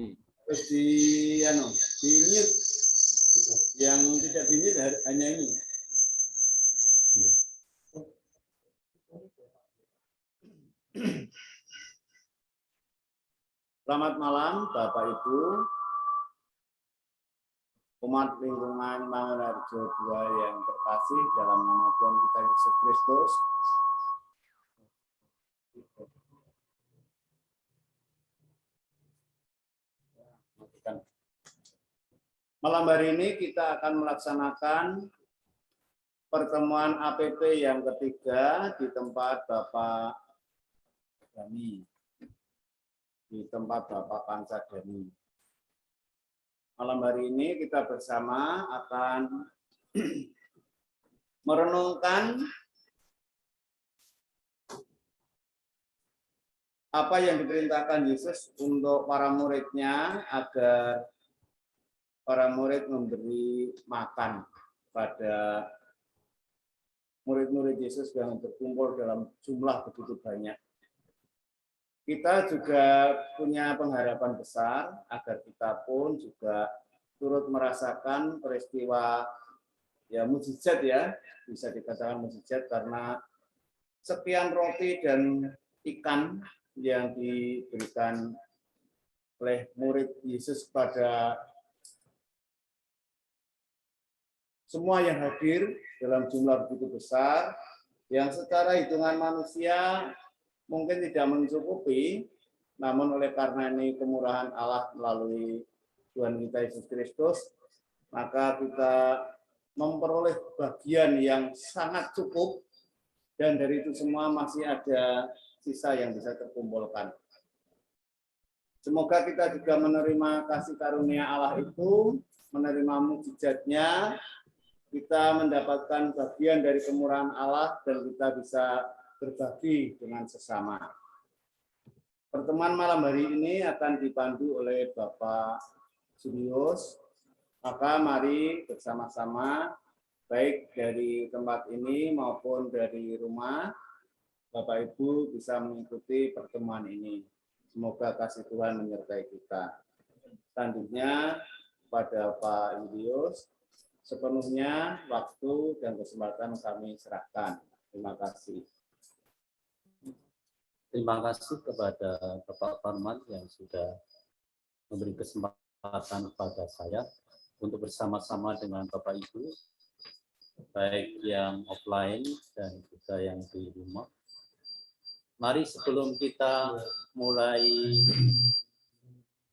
Terus di mute. Yang tidak di mute hanya ini. Selamat malam Bapak Ibu, umat lingkungan Mangunarjo 2 yang terkasih dalam nama Tuhan kita Yesus Kristus. Malam hari ini kita akan melaksanakan pertemuan APP yang ketiga di tempat Bapak Dani, di tempat Bapak Pansadani. Malam hari ini kita bersama akan merenungkan apa yang diperintahkan Yesus untuk para muridnya agar para murid memberi makan pada murid-murid Yesus yang berkumpul dalam jumlah begitu banyak. Kita juga punya pengharapan besar agar kita pun juga turut merasakan peristiwa ya mukjizat ya, bisa dikatakan mukjizat karena sekian roti dan ikan yang diberikan oleh murid Yesus pada semua yang hadir dalam jumlah begitu besar, yang secara hitungan manusia mungkin tidak mencukupi, namun oleh karena ini kemurahan Allah melalui Tuhan kita Yesus Kristus, maka kita memperoleh bagian yang sangat cukup, dan dari itu semua masih ada sisa yang bisa terkumpulkan. Semoga kita juga menerima kasih karunia Allah itu, menerima mukjizatnya, kita mendapatkan bagian dari kemurahan Allah dan kita bisa berbagi dengan sesama. Pertemuan malam hari ini akan dipandu oleh Bapak Julius. Maka mari bersama-sama, baik dari tempat ini maupun dari rumah, Bapak Ibu bisa mengikuti pertemuan ini. Semoga kasih Tuhan menyertai kita. Selanjutnya pada Pak Julius, sepenuhnya waktu dan kesempatan kami serahkan. Terima kasih. Terima kasih kepada Bapak Parman yang sudah memberi kesempatan kepada saya untuk bersama-sama dengan Bapak Ibu, baik yang offline dan juga yang di rumah. Mari sebelum kita mulai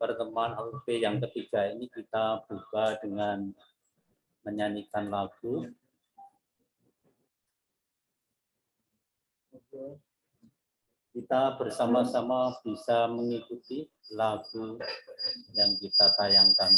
pertemuan APP yang ketiga ini, kita buka dengan menyanyikan lagu. Kita bersama-sama bisa mengikuti lagu yang kita tayangkan.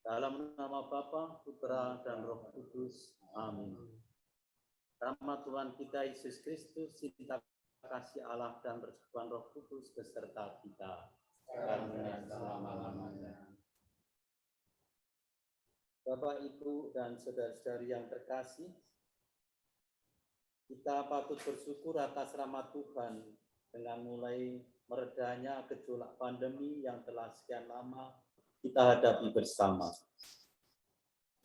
Dalam nama Bapa, Putra, dan Roh Kudus. Amin. Rahmat Tuhan kita Yesus Kristus, cinta kasih Allah dan persekutuan Roh Kudus beserta kita. Karena selama-lamanya. Bapak, Ibu, dan saudara-saudari yang terkasih, kita patut bersyukur atas rahmat Tuhan dengan mulai meredanya gejolak pandemi yang telah sekian lama kita hadapi bersama.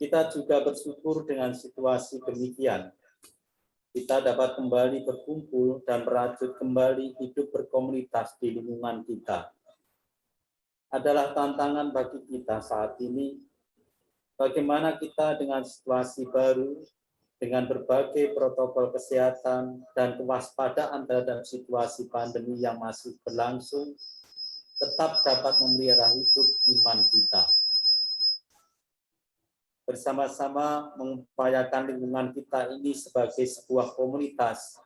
Kita juga bersyukur dengan situasi demikian. Kita dapat kembali berkumpul dan merajut kembali hidup berkomunitas di lingkungan kita. Adalah tantangan bagi kita saat ini, bagaimana kita dengan situasi baru, dengan berbagai protokol kesehatan dan kewaspadaan terhadap situasi pandemi yang masih berlangsung, tetap dapat memelihara hidup iman kita. Bersama-sama mengupayakan lingkungan kita ini sebagai sebuah komunitas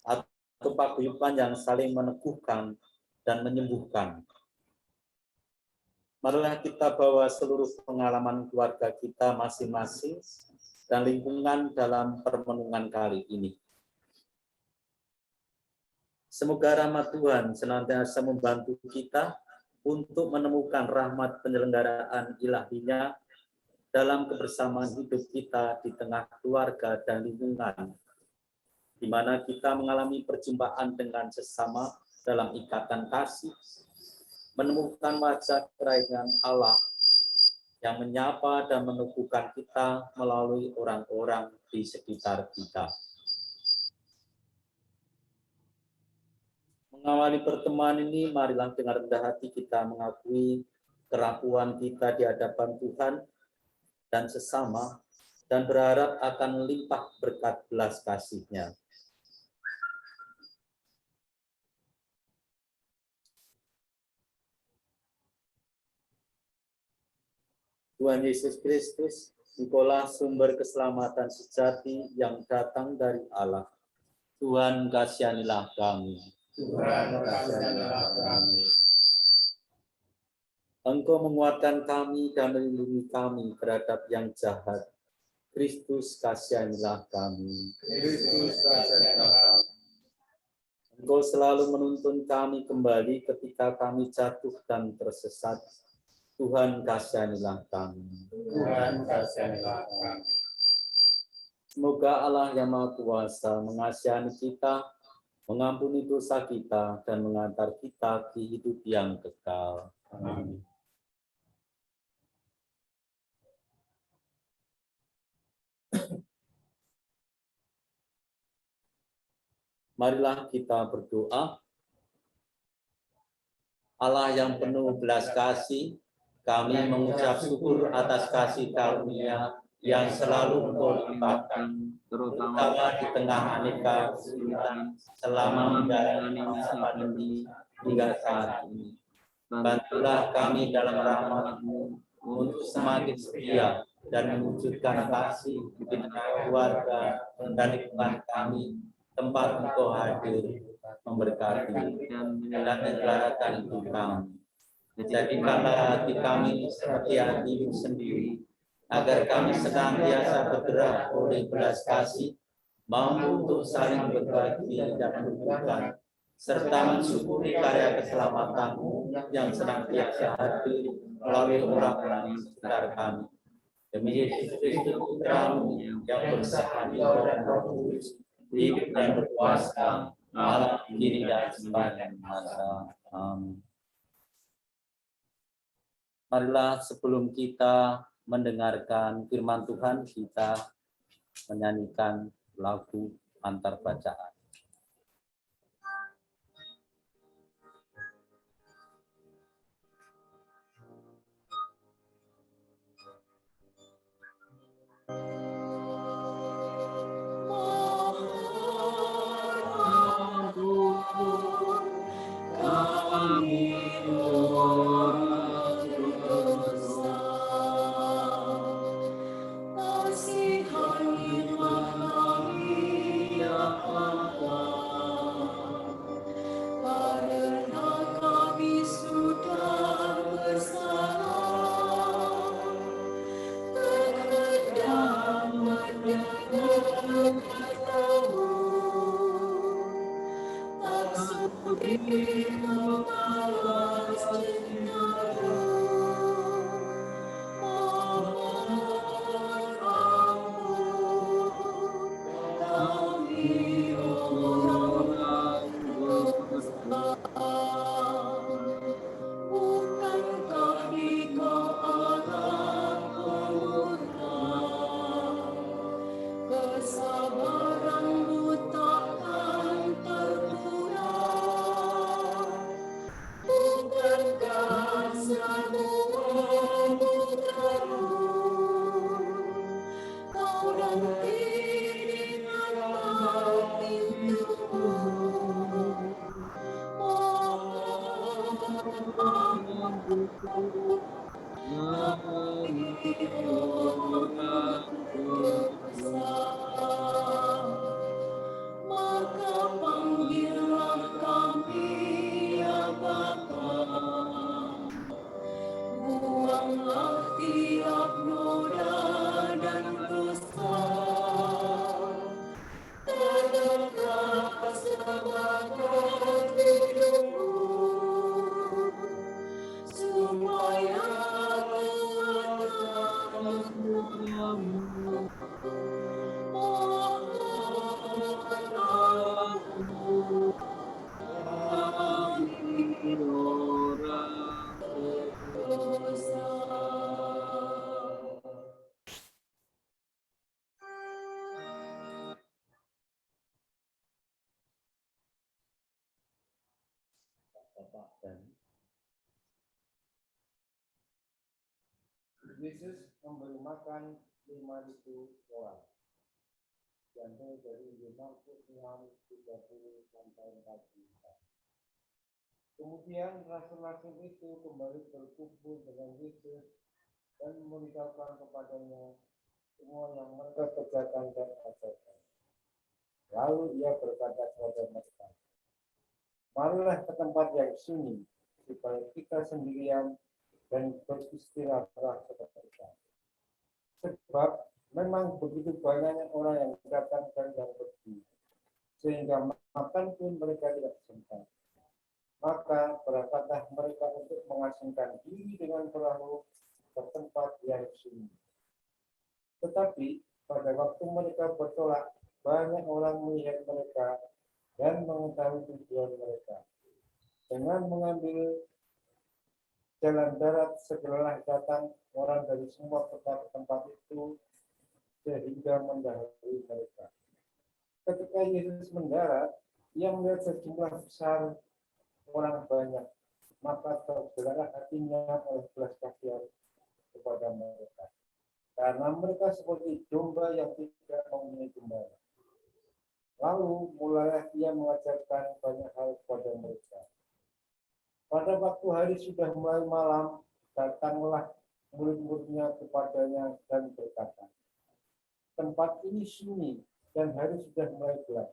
atau paguyuban yang saling meneguhkan dan menyembuhkan. Marilah kita bawa seluruh pengalaman keluarga kita masing-masing dan lingkungan dalam permenungan kali ini. Semoga rahmat Tuhan senantiasa membantu kita untuk menemukan rahmat penyelenggaraan ilahinya dalam kebersamaan hidup kita di tengah keluarga dan lingkungan, di mana kita mengalami perjumpaan dengan sesama dalam ikatan kasih, menemukan wajah kerahian Allah yang menyapa dan meneguhkan kita melalui orang-orang di sekitar kita. Mengawali pertemuan ini, marilah dengan rendah hati kita mengakui kerapuhan kita di hadapan Tuhan dan sesama, dan berharap akan limpah berkat belas kasih-Nya. Tuhan Yesus Kristus, Engkaulah sumber keselamatan sejati yang datang dari Allah. Tuhan, kasihanilah kami. Tuhan, kasihanilah kami. Engkau menguatkan kami dan melindungi kami terhadap yang jahat. Kristus, kasihanilah kami. Kristus, kasihanilah kami. Engkau selalu menuntun kami kembali ketika kami jatuh dan tersesat. Tuhan, kasihanilah kami. Tuhan, kasihanilah kami. Semoga Allah yang Maha Kuasa mengasihani kita, mengampuni dosa kita, dan mengantar kita ke hidup yang kekal. Amin. Marilah kita berdoa. Allah yang penuh belas kasih, kami mengucap syukur atas kasih karunia yang selalu Engkau limpahkan, terutama di tengah aneka kesulitan selama menjalani masa pandemi hingga saat ini. Bantulah kami dalam rahmat-Mu untuk semakin setia dan mewujudkan kasih di tengah keluarga dan lingkungan kami, tempat Engkau hadir, memberkati dan menyelarakan hidup kami. Jadikanlah hati kami seperti hati-Mu sendiri, agar kami senantiasa bergerak oleh belas kasih, mampu untuk saling berbagi dan meneguhkan, serta mensyukuri karya keselamatan-Mu yang senantiasa hadir melalui orang-orang di sekitar kami. Demi Yesus Kristus Putra-Mu yang bersama di Roh Kudus, hidup dan berkuasa, Allah kini dan sepanjang masa. Amin. Marilah sebelum kita mendengarkan firman Tuhan, kita menyanyikan lagu antar bacaan. Kasihanilah kami, ya Allah. Bapak dan Yesus memberi makan 5.000 orang. Diambil dari Markus 6:30 sampai 40. Kemudian rasul-rasul itu kembali berkumpul dengan Yesus dan memberitahukan kepadanya semua yang mereka kerjakan dan ajarkan. Lalu ia berkata kepada mereka, marilah ke tempat yang sunyi, supaya kita sendirian dan beristirahatlah seketika. Sebab memang begitu banyaknya orang yang datang dan yang pergi, sehingga makan pun mereka tidak sempat. Maka berangkatlah mereka untuk mengasingkan diri dengan perahu ke tempat yang sunyi. Tetapi pada waktu mereka bertolak, banyak orang melihat mereka dan mengetahui tujuan mereka. Dengan mengambil jalan darat, segeralah datang orang dari semua kota ke tempat itu sehingga mendahului mereka. Ketika Yesus mendarat, ia melihat sejumlah besar orang banyak, maka tergelaklah hatinya oleh belas kasihan kepada mereka, karena mereka seperti domba yang tidak mempunyai gembala. Lalu mulailah ia mengajarkan banyak hal kepada mereka. Pada waktu hari sudah mulai malam, datanglah murid-muridnya kepadanya dan berkata, tempat ini sunyi dan hari sudah mulai gelap.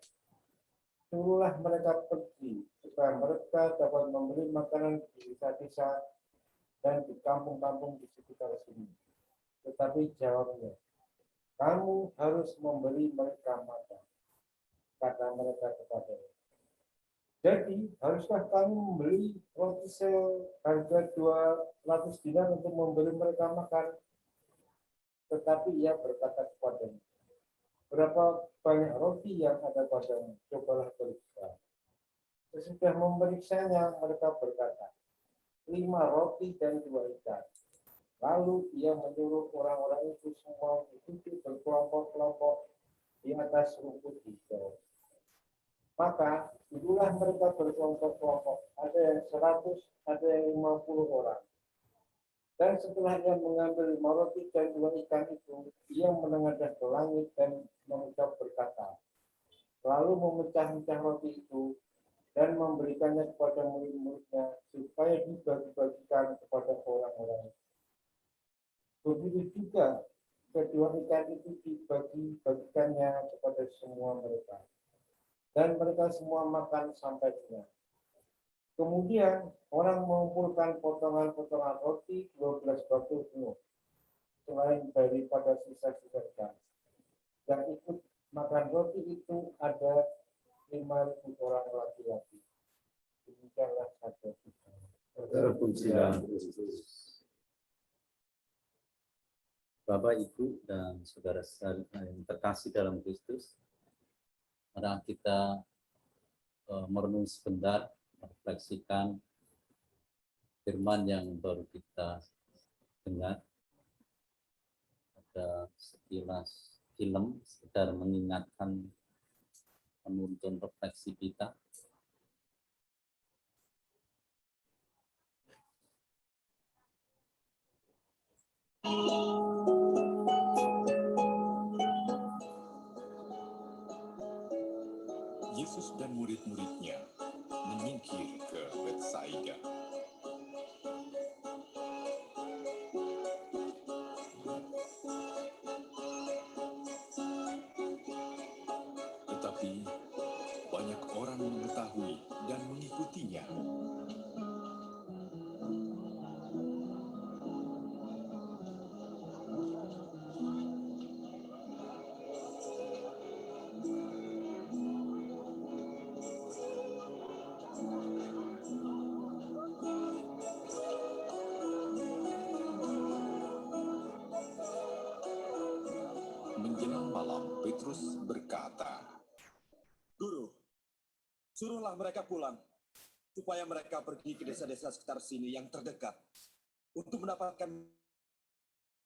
Suruhlah mereka pergi, supaya mereka dapat memberi makanan di desa-desa dan di kampung-kampung di sekitar sini. Tetapi jawabnya, kamu harus memberi mereka makan, kata mereka kepadanya. Jadi, haruskah kamu membeli roti seharga 200 dinar untuk memberi mereka makan? Tetapi ia berkata kepadanya, berapa banyak roti yang ada padamu? Cobalah periksa. Sesudah memeriksanya, mereka berkata, 5 roti dan 2 ikan. Lalu ia menyuruh orang-orang itu semua duduk berkelompok-kelompok di atas rumput hijau. Maka duduklah mereka berkelompok-kelompok, ada yang 100, ada yang 50 orang. Dan setelah ia mengambil 5 roti dan 2 ikan itu, ia menengadah ke langit dan mengucap berkata, lalu memecah-mecah roti itu dan memberikannya kepada murid-muridnya supaya dibagi-bagikan kepada orang-orang. Begitu juga kedua ikan itu dibagi-bagikannya kepada semua mereka. Dan mereka semua makan sampai kenyang. Kemudian orang mengumpulkan potongan-potongan roti 12 batu penuh, selain daripada sisa-sisa ikan. Yang ikut makan roti itu ada 5.000 orang laki-laki. Terpujilah Kristus. Bapak, Ibu, dan saudara-saudara yang terkasih dalam Kristus, mari kita merenung sebentar, merefleksikan firman yang baru kita dengar. Ada sekilas film sekedar mengingatkan menuntun refleksi kita. Yesus dan murid-muridnya menyingkir ke Betsaida. Tetapi banyak orang mengetahui dan mengikutinya. Menjelang malam, Petrus berkata, Guru, suruhlah mereka pulang, supaya mereka pergi ke desa-desa sekitar sini yang terdekat, untuk mendapatkan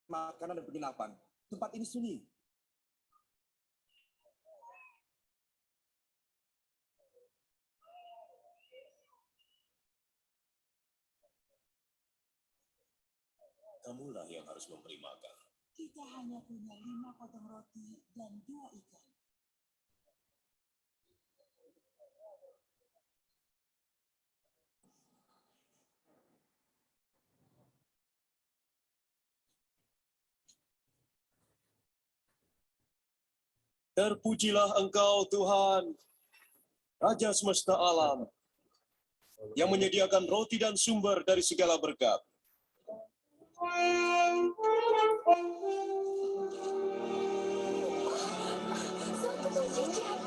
makanan dan penginapan. Tempat ini sunyi. kamulah yang harus memberi makan. Kita hanya punya 5 potong roti dan 2 ikan. Terpujilah Engkau, Tuhan, Raja semesta alam, yang menyediakan roti dan sumber dari segala berkat. Suatu mujizat.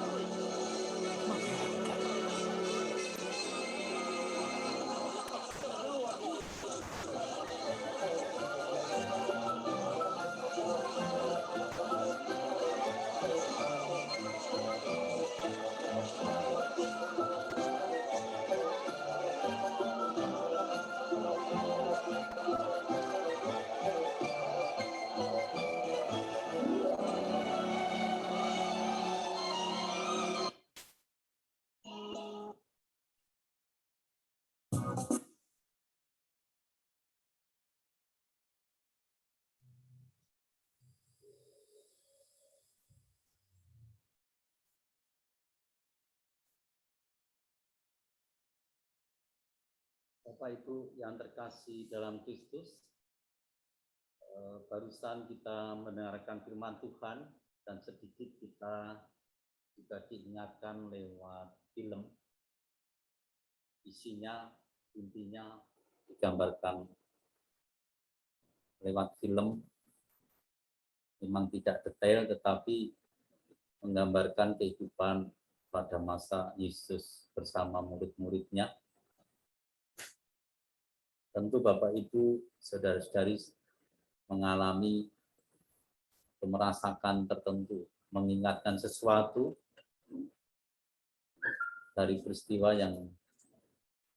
Bapak Ibu yang terkasih dalam Kristus, barusan kita mendengarkan firman Tuhan dan sedikit kita juga diingatkan lewat film. Isinya, intinya digambarkan lewat film, memang tidak detail tetapi menggambarkan kehidupan pada masa Yesus bersama murid-muridnya. Tentu Bapak Ibu, saudara-saudari mengalami atau merasakan tertentu, mengingatkan sesuatu dari peristiwa yang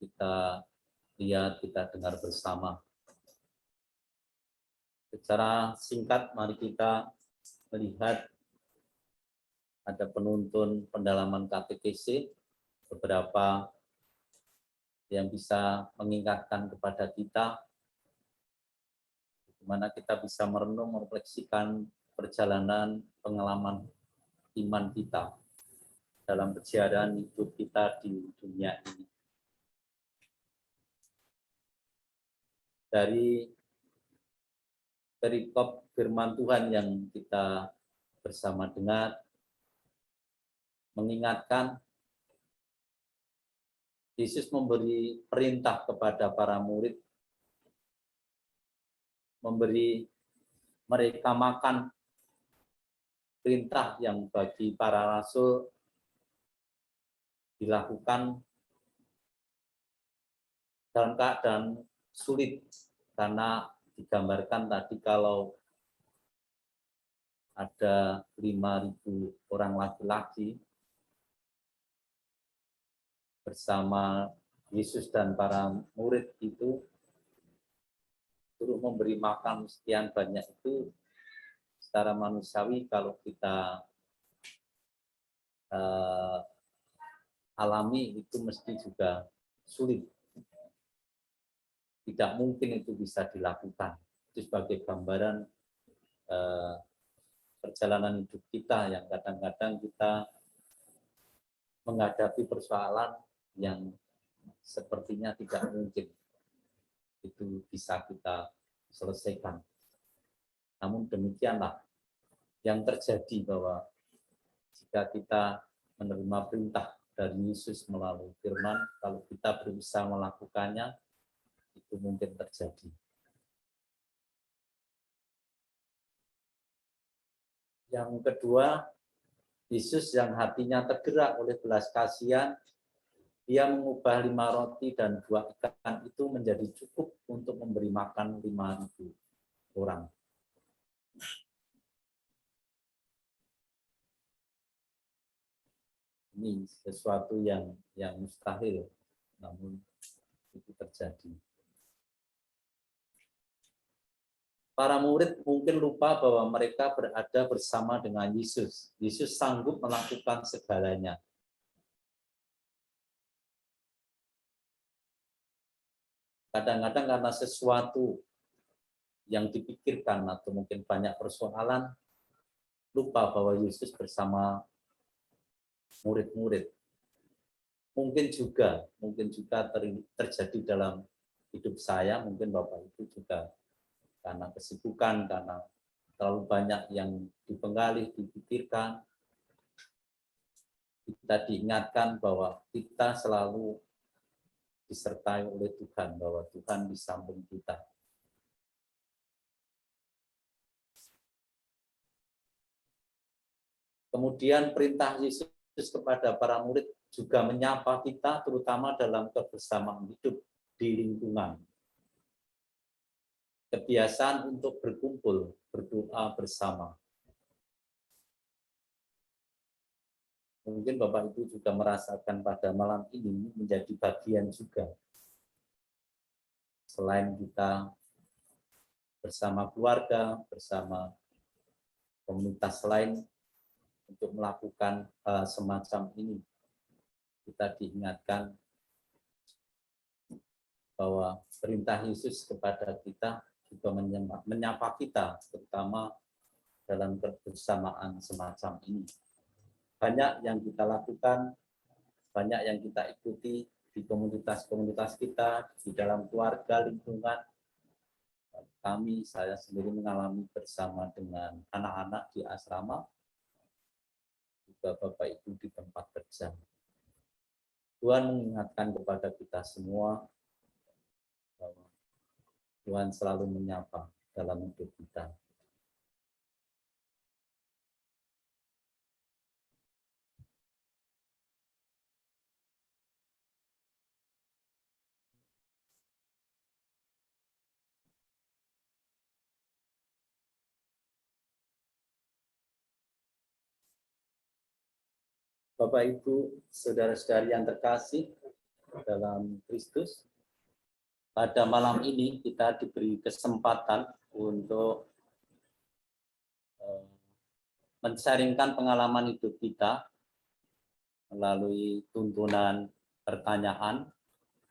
kita lihat, kita dengar bersama. Secara singkat, mari kita melihat ada penuntun pendalaman katekese, beberapa yang bisa mengingatkan kepada kita bagaimana kita bisa merenung, merefleksikan perjalanan pengalaman iman kita dalam perjalanan hidup kita di dunia ini. Dari perikop firman Tuhan yang kita bersama dengar, mengingatkan Yesus memberi perintah kepada para murid, memberi mereka makan, perintah yang bagi para rasul dilakukan dalam keadaan sulit, karena digambarkan tadi kalau ada 5.000 orang laki-laki bersama Yesus dan para murid itu turut memberi makan sekian banyak itu, secara manusiawi kalau kita alami itu mesti juga sulit. Tidak mungkin itu bisa dilakukan. Itu sebagai gambaran perjalanan hidup kita yang kadang-kadang kita menghadapi persoalan yang sepertinya tidak mungkin itu bisa kita selesaikan. Namun demikianlah yang terjadi, bahwa jika kita menerima perintah dari Yesus melalui firman, kalau kita berusaha melakukannya, itu mungkin terjadi. Yang kedua, Yesus yang hatinya tergerak oleh belas kasihan, dia mengubah 5 roti dan 2 ikan itu menjadi cukup untuk memberi makan 5.000 orang. Ini sesuatu yang mustahil, namun itu terjadi. Para murid mungkin lupa bahwa mereka berada bersama dengan Yesus. Yesus sanggup melakukan segalanya. Kadang-kadang karena sesuatu yang dipikirkan atau mungkin banyak persoalan, lupa bahwa Yesus bersama murid-murid. Mungkin juga terjadi dalam hidup saya, mungkin Bapak Ibu juga, karena kesibukan, karena terlalu banyak yang dipenggali, dipikirkan, kita diingatkan bahwa kita selalu disertai oleh Tuhan, bahwa Tuhan di samping kita. Kemudian perintah Yesus kepada para murid juga menyapa kita, terutama dalam kebersamaan hidup di lingkungan. Kebiasaan untuk berkumpul, berdoa bersama. Mungkin Bapak Ibu juga merasakan pada malam ini menjadi bagian juga. Selain kita bersama keluarga, bersama komunitas lain untuk melakukan semacam ini, kita diingatkan bahwa perintah Yesus kepada kita juga menyapa kita, terutama dalam kebersamaan semacam ini. Banyak yang kita lakukan, banyak yang kita ikuti di komunitas-komunitas kita, di dalam keluarga, lingkungan. Saya sendiri mengalami bersama dengan anak-anak di asrama, juga Bapak Ibu di tempat kerja. Tuhan mengingatkan kepada kita semua bahwa Tuhan selalu menyapa dalam hidup kita. Bapak Ibu, saudara-saudari yang terkasih dalam Kristus, pada malam ini kita diberi kesempatan untuk men-sharingkan pengalaman hidup kita melalui tuntunan pertanyaan.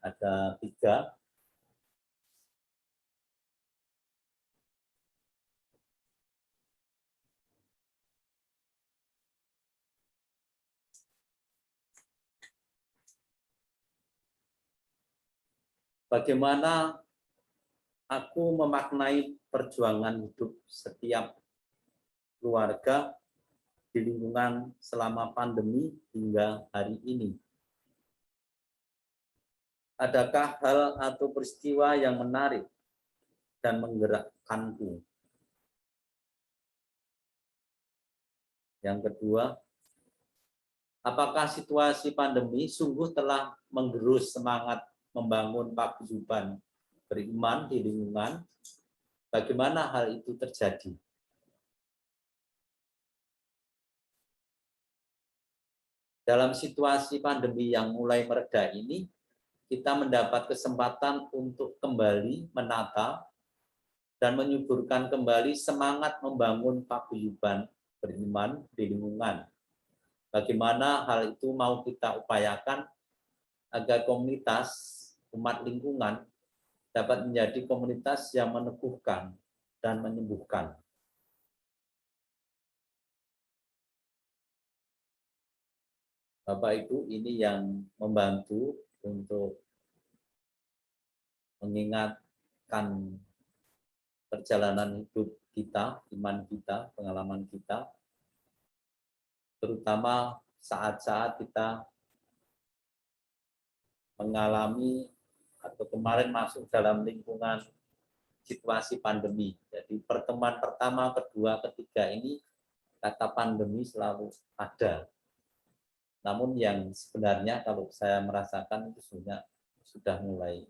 Ada 3. Bagaimana aku memaknai perjuangan hidup setiap keluarga di lingkungan selama pandemi hingga hari ini? Adakah hal atau peristiwa yang menarik dan menggerakkanku? Yang kedua, apakah situasi pandemi sungguh telah menggerus semangat membangun paguyuban beriman di lingkungan, bagaimana hal itu terjadi? Dalam situasi pandemi yang mulai mereda ini, kita mendapat kesempatan untuk kembali menata dan menyuburkan kembali semangat membangun paguyuban beriman di lingkungan. Bagaimana hal itu mau kita upayakan agar komunitas umat lingkungan dapat menjadi komunitas yang meneguhkan dan menyembuhkan. Bapak Ibu, ini yang membantu untuk mengingatkan perjalanan hidup kita, iman kita, pengalaman kita, terutama saat-saat kita mengalami atau kemarin masuk dalam lingkungan situasi pandemi. Jadi pertemuan pertama, kedua, ketiga ini kata pandemi selalu ada. Namun yang sebenarnya kalau saya merasakan itu sudah mulai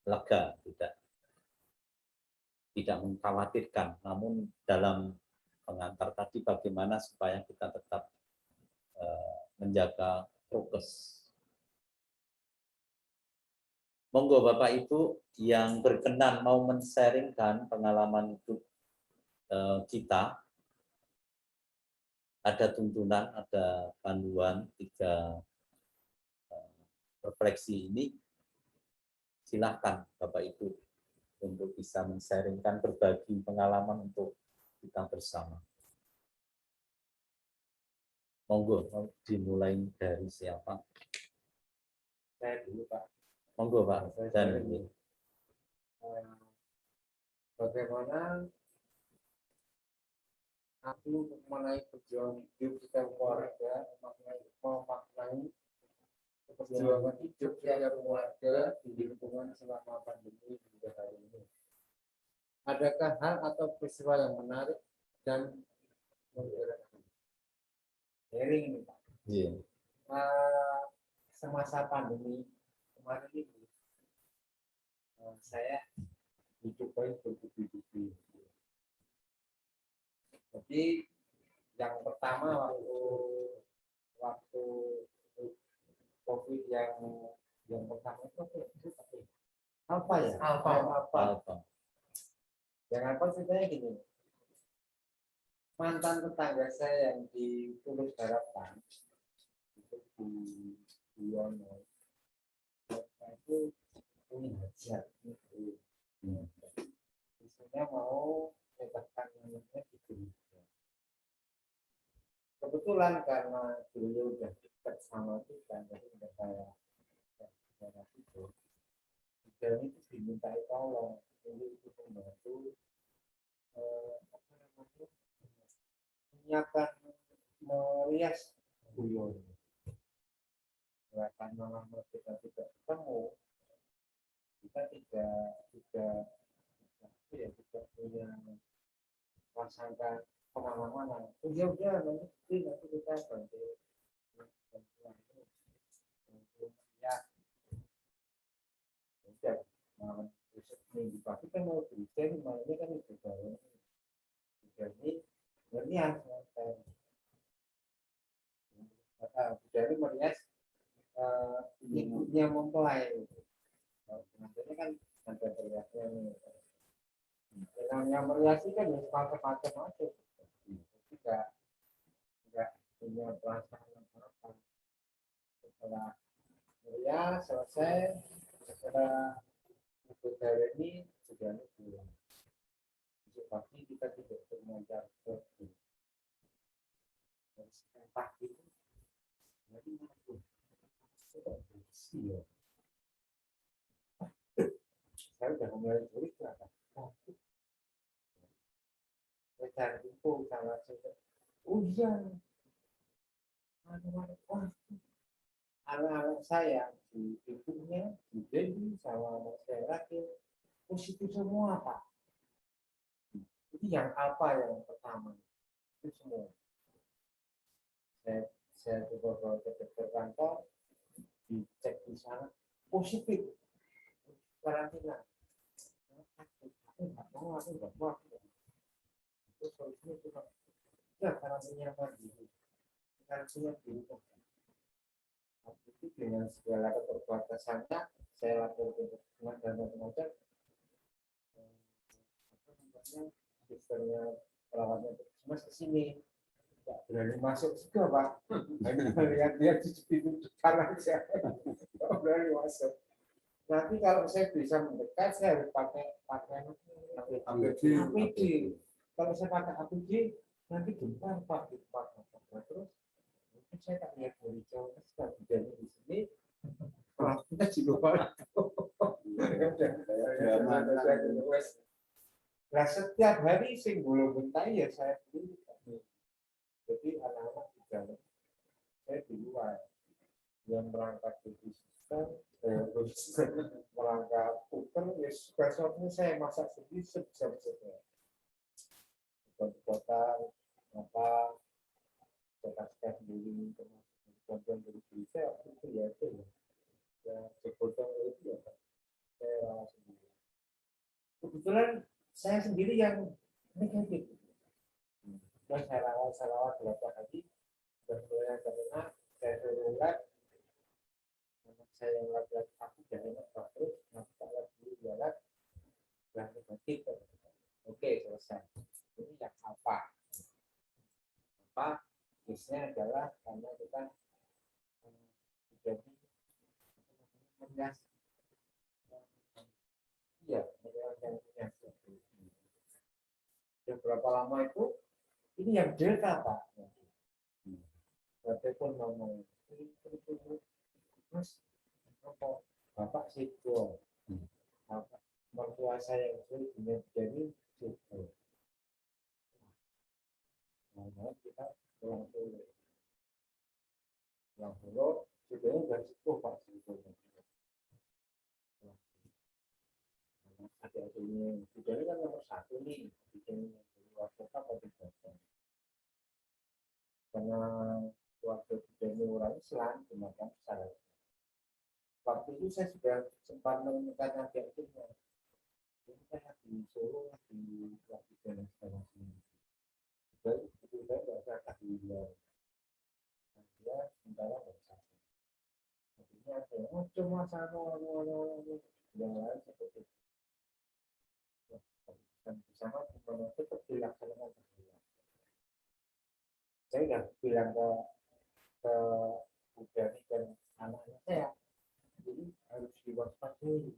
lega, tidak mengkhawatirkan. Namun dalam pengantar tadi bagaimana supaya kita tetap menjaga prokes. Monggo Bapak Ibu yang berkenan mau men-sharingkan pengalaman hidup kita. Ada tuntunan, ada panduan 3 refleksi ini. Silahkan Bapak Ibu untuk bisa men-sharingkan, berbagi pengalaman untuk kita bersama. Monggo, dimulai dari siapa? Saya dulu Pak. Monggo Pak. Dan bagaimana aku mengenai perjuangan hidup kita keluarga, memaknai perjuangan hidup kita keluarga di lingkungan selama pandemi hingga hari ini. Adakah hal atau peristiwa yang menarik dan menggerakkan? Sharing ini Pak. yeah. Semasa pandemi kemarin ini, saya hidup baik bertubi-tubi. Jadi yang pertama waktu COVID yang pertama itu apa ya? Alfa. Yang apa ceritanya gini. Mantan tetangga saya yang di Tulus Harapan itu di Buwono itu punya hajat itu. Misalnya mau menetapkan namanya di gereja. Kebetulan karena beliau udah dekat sama kita, jadi udah kayak itu. Dan itu dimintai tolong, jadi itu membantu menyiapkan merias beliau. Karena lama kita tidak ketemu, kita tidak punya prasangka kemana-mana. Udah nanti kita bantu ya. Udah minggu pagi kan mau berita malamnya kan itu jadi merias dari merias ibunya mempelai. Maksudnya kan ada meriasnya nih. Yang meriasi kan ya pakai macam tidak punya perasaan apa. Setelah merias selesai, setelah budaya ini sudah pulang. Besok pagi kita tidak mengajar pergi. Dari pagi itu jadi mampu. Sudah bersih ya. Saya sudah mulai curiga kan. Saya cari info sama saya. Oh iya. Anak-anak saya di ibunya, di baby sama anak saya lagi positif semua Pak. Jadi yang apa yang pertama itu semua. Saya coba bawa ke dokter kantor, dicek di sana, positif karantina. Aku nggak mau, terus solusinya cuma ya karantina mandiri, karantina di rumah. Waktu itu dengan segala keterbatasannya saya lapor ke teman dan macam-macam, apa namanya, sistemnya perawatnya puskesmas ke sini nggak berani masuk juga Pak. Hanya melihat dia di pintu kanan saya nggak berani masuk. Nanti kalau saya bisa mendekat saya harus pakai APD. Kalau saya pakai APD nanti gentar Pak di depan. Terus mungkin saya tak lihat dari jauh kan hujannya di sini. Kalau kita di luar. Nah setiap hari sing belum bentai ya saya beli. Jadi anak-anak di dalam, saya di luar. Yang berangkat di sistem, terus berangkat puter, ya besoknya saya masak sendiri sebesar-besarnya. Di kota, apa, cetak sendiri, kemudian dari saya itu ya itu ya sebotol itu ya saya rawat sendiri. Kebetulan saya sendiri yang negatif. Dan saya rawat berapa hari dan mulai karena saya berulang saya yang lagi aku jangan terus nanti kalau dulu jalan dan negatif. Oke selesai. Ini yang apa biasanya adalah karena kita menjadi mengas iya mengas yang berapa lama itu ini yang delta Pak. Berarti pun ngomong Mas Bapak situ mertua saya itu jadi situ. Nah, kita pulang dulu sebenarnya dari situ Pak situ. Ada-adanya ini kan nomor 1 nih bikin luar kota atau di kota. Karena waktu ini orang Islam gunakan saya. Waktu itu saya sudah sempat menemukan adik itu. Ini saya di Solo di waktu dan sini. Jadi itu saya nggak usah kasih dia. Dia sementara nggak usah. Artinya saya cuma sama yang lain seperti dan bersama teman tetap dilaksanakan. Saya sudah bilang ke Budani dan anak-anak saya, jadi harus diwaspadai.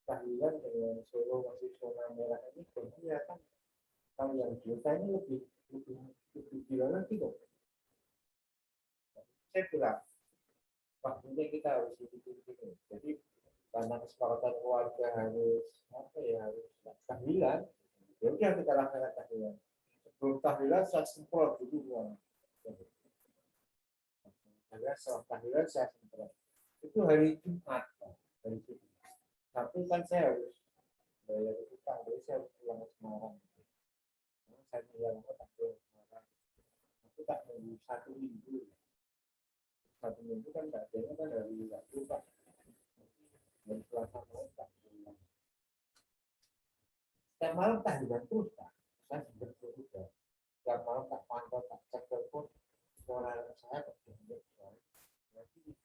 Tahlilan dengan Solo masih zona merah ini berbeda kan. Kalau yang delta ini lebih gila lagi dong. Saya bilang, waktunya kita harus ini. Jadi karena kesepakatan keluarga harus tahlilan, ya udah kita laksanakan tahlilan. Sebelum tahlilan saya semprot dulu. Setelah tahlilan saya semprot. Itu hari Jumat, hari Jumat. Tapi kan saya harus bayar utang, jadi saya harus pulang ke Semarang. Saya pulang ke Semarang. Aku tak nunggu 1 minggu. 1 minggu kan tak ada kan dari waktu Pak. Dari Selasa malam tak pulang. Setiap malam tak hilang terus Pak. Saya sudah berubah. Setiap malam tak pantau, tak cek telepon. Suara saya berubah. Berarti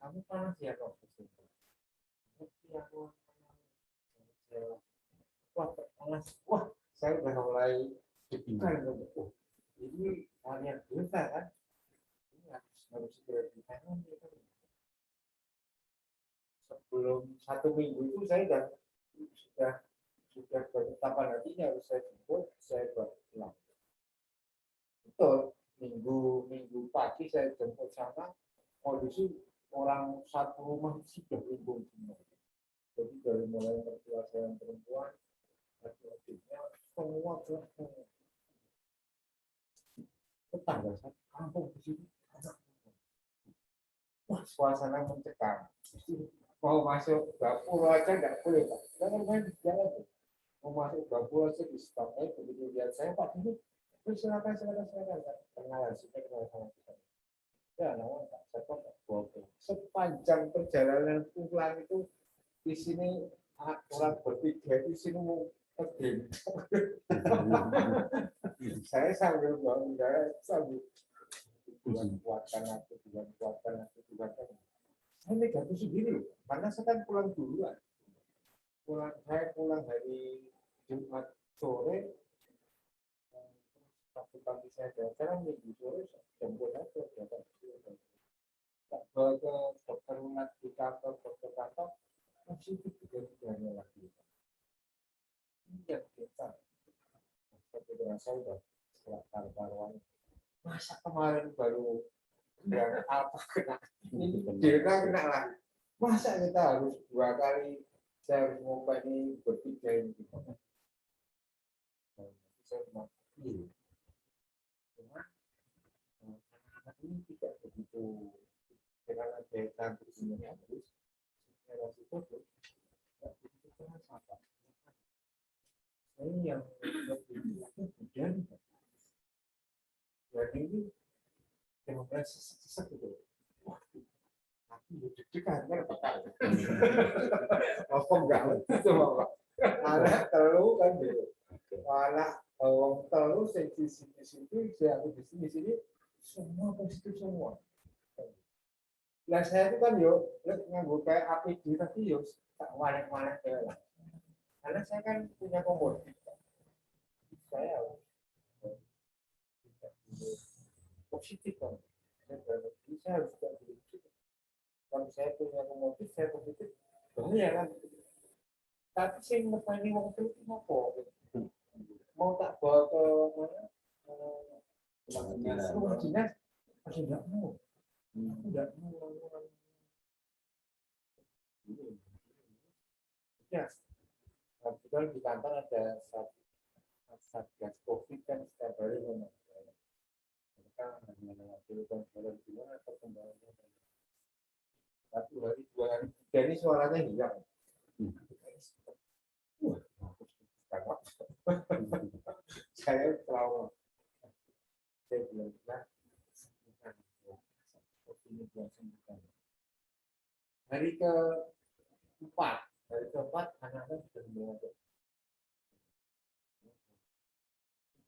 kamu panas ya kok. Wah, saya udah mulai deg-degan. Ini hanya delta kan? Ini harus segera ditangani. Sebelum 1 minggu itu saya sudah beretapan hatinya harus saya jemput, saya pulang. Betul, minggu pagi saya jemput sana, kondisi orang satu rumah sudah limbung semua. Jadi dari mulai mertua saya yang perempuan, laki-lakinya semua tetangga satu kampung di sini. Wah, suasana mencekam. Mau masuk dapur aja nggak boleh Pak. Jangan main di jalan. Mau masuk dapur aja di stopnya begitu lihat saya Pak ini. Silakan. Kenal sama kita. Ya, namun saya kok bohong. Sepanjang perjalanan pulang itu di sini orang bertiga di sini mau pergi. Saya sambil bangun, saya sambil kuatkan aku, kuatkan aku, kuatkan. Saya negatif sendiri, karena saya kan pulang duluan. Saya pulang hari Jumat sore, waktu pagi saya datang, minggu sore jemput aja, datang. Tak bawa ke dokter umat di kantor, dokter kantor, masih tiga-tiganya lagi. Iya, kita. Seperti berasa udah setelah karuan. Masa kemarin baru yang apa kena, ini dia kena lah. Masa kita harus 2 kali, saya harus ngopeni bertiga ini. Saya bilang, iya. Cuma anak ini tidak begitu dengan daya tahan tubuhnya terus relasi itu begitu keras apa? Ini yang lebih kemudian jadi ini demokrasi sesat gitu. Wah, aku deg-degan kan apa? Apa enggak itu Bapak? Anak telu kan gitu. Anak wong telu sing di situ saya di sini semua positif semua. Lah saya itu kan yo nganggo kayak APD tapi yo tak walek-walek ya. Karena saya kan punya komorbid. Saya positif kan. Saya harus juga positif. Kalau saya punya komorbid, saya positif. Bahaya kan. Tapi saya ngepani wong itu apa? Mau tak bawa ke mana? Rumah dinas, masih enggak mau. Enggak mau. Ya, kebetulan di kantor ada satgas COVID kan setiap hari mereka melakukan jalan gimana perkembangannya. 1 hari, 2 hari, 3 ini suaranya hilang. Saya trauma. Saya bilang hari ke-4 anak-anak sudah mulai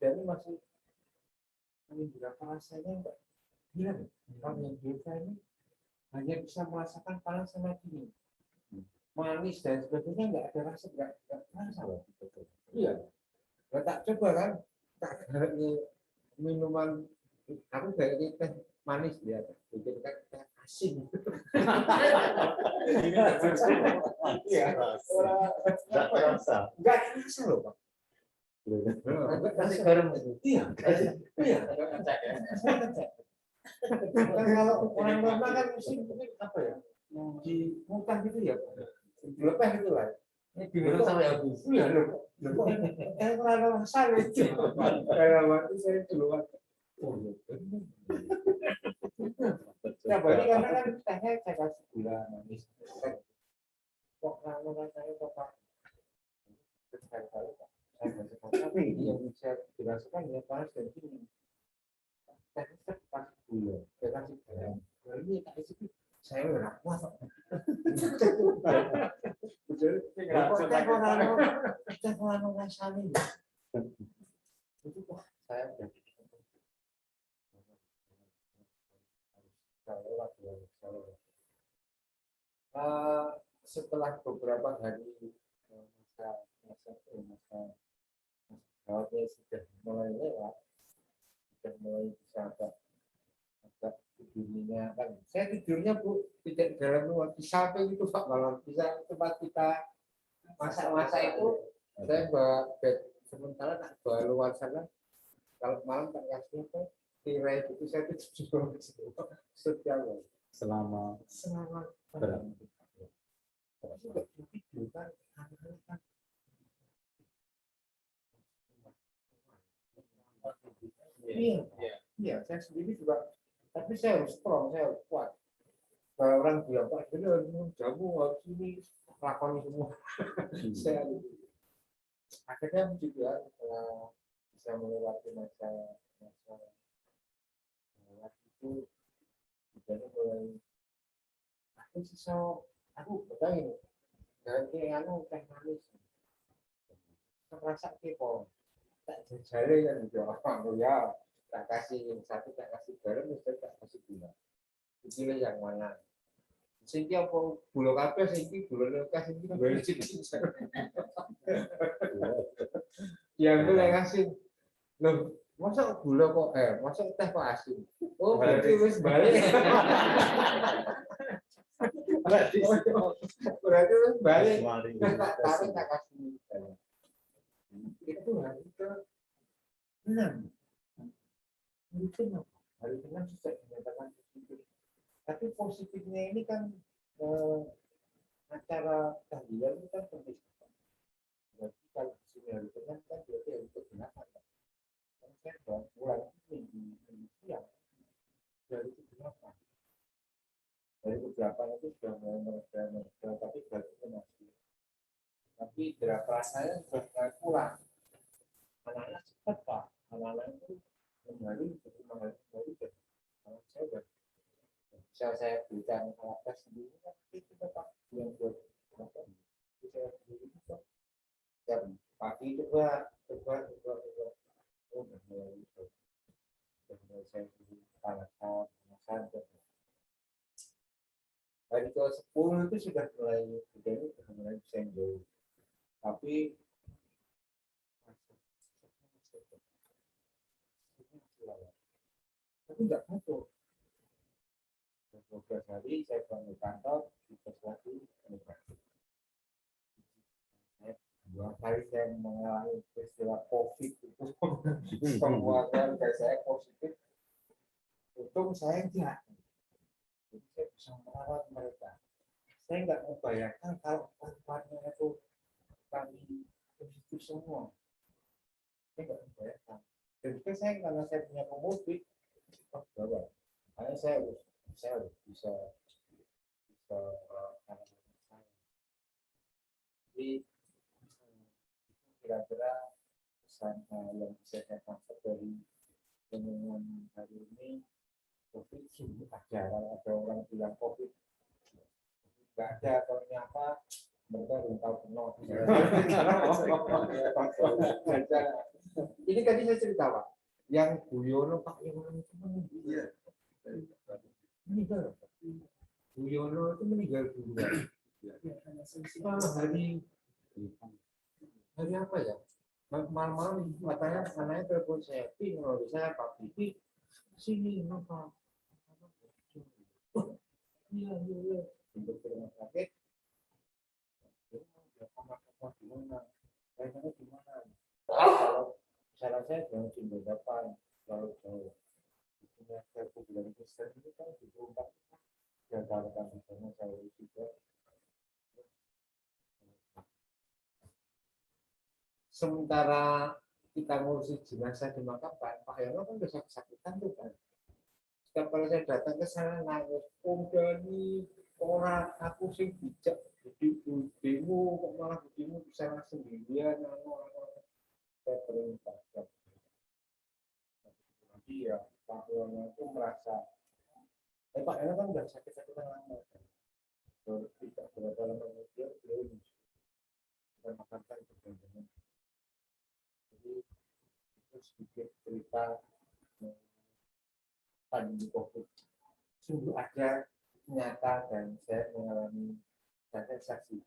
dan masih berapa rasanya enggak bilang kalau yang desa ini hanya bisa merasakan panas sama dingin, manis dan sebagainya enggak ada rasa, enggak rasa loh. Iya, tak coba kan, tak minuman aku kayak teh manis dia, bikin teh asin. Iya, Enggak terasa. enggak rasa loh Pak. Kasih garam itu. Iya. Iya. Kalau orang normal kan mesti apa ya? Di muntah gitu ya. Dilepeh gitu lah. Ini diminum sampai habis. Iya loh. Kayak kalau rasa itu. Kayak waktu saya dulu. Ya berarti karena kan tehnya saya kasih gula manis. Kok rasanya kok Pak? Sekali-kali Pak. Tapi yang bisa dirasakan ya panas dan dingin. Teknik pas gula, saya kasih garam. Ini tak isi saya nggak kuat. Betul. Kita kalau rasanya itu wah saya udah setelah beberapa hari masa gawatnya sudah mulai lewat, sudah mulai bisa agak tidurnya kan. Saya tidurnya Bu tidak dalam ruang di samping itu Pak, kalau bisa tempat kita masak-masak itu saya bawa bed sementara tak bawa luar sana. Kalau malam tak kasih apa tirai itu saya tidur setiap hari. Selama berapa? Iya, saya sendiri juga, tapi saya harus strong, saya harus kuat. Kalau orang bilang Pak, jadi jamu harus ini lakoni semua. Saya akhirnya juga setelah bisa melewati masa itu jadi mulai aku sesok aku betah ganti anu teh manis merasa kepo tak jajale kan gitu aku ya tak kasih satu tak kasih garam mesti tak kasih gula pilih yang mana sing ki apa gula kabeh sing ki gula lekas sing ki gula cici yang itu yang kasih loh masa gula kok masa teh kok asin oh berarti wis balik berarti wis balik tak tarik tak kasih itu hari ke 6 mungkin hari ke 6 susah dinyatakan positif tapi positifnya ini kan acara tahlilan itu kan penting berarti kalau di sini hari ke 6 kan berarti hari ke 8 kan saya bulan ini siang dari ke 8 dari ke 8 itu sudah mulai mereka tapi berarti masih tapi berapa saya sudah pulang anak-anak cepat pak anak-anak itu kembali ke saya bisa saya berikan alat tes sendiri itu pak yang buat itu saya sendiri itu jam pagi coba oh mulai saya sendiri panasan hari ke 10 itu sudah mulai bisa jauh tapi nggak masuk 12 hari saya pulang ke kantor dites lagi negatif dua kali saya mengalami peristiwa COVID itu semua keluarga saya positif untung saya tidak jadi saya bisa merawat mereka saya nggak membayangkan kalau kawan-kawannya itu kami positif semua saya nggak membayangkan dan juga saya karena saya punya komorbid bahwa makanya saya bisa jadi kira-kira pesan yang bisa saya tangkap dari pengumuman hari ini COVID sungguh ada orang bilang COVID nggak ada atau apa mereka belum tahu penuh ini tadi saya cerita Pak yang Buyono Pak Yono itu meninggal Buyono itu meninggal duluan hari apa ya malam-malam katanya anaknya telepon saya kalau saya Pak Bibi sini apa iya untuk rumah sakit gimana kayaknya gimana kalau salah saya jangan timbul depan kalau jauh punya kebutuhan Kristen itu kan diperlukan dan kalau kami sama saya juga sementara kita ngurusi jenazah dimakamkan Pak Yono kan udah sakit-sakitan tuh kan setiap kali saya datang ke sana nangis Dani orang aku sih bijak jadi demo kok malah demo bisa langsung sendirian saya perintah nanti ya Pak Yono itu merasa Pak Yono kan udah sakit-sakitan lama tidak berapa lama kemudian beliau kita makamkan bersama jadi itu sedikit cerita pandemi COVID sungguh ada nyata dan saya mengalami saya saksi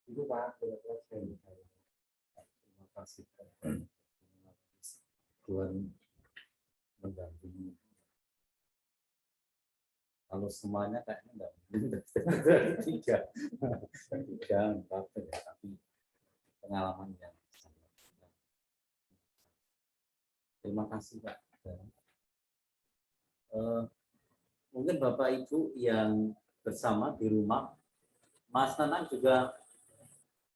itu Pak Terima kasih Tuhan mendampingi. Kalau semuanya kayaknya enggak tiga empat ya, tapi pengalaman yang sangat. Terima kasih Pak. Mungkin Bapak Ibu yang bersama di rumah, Mas Nanang juga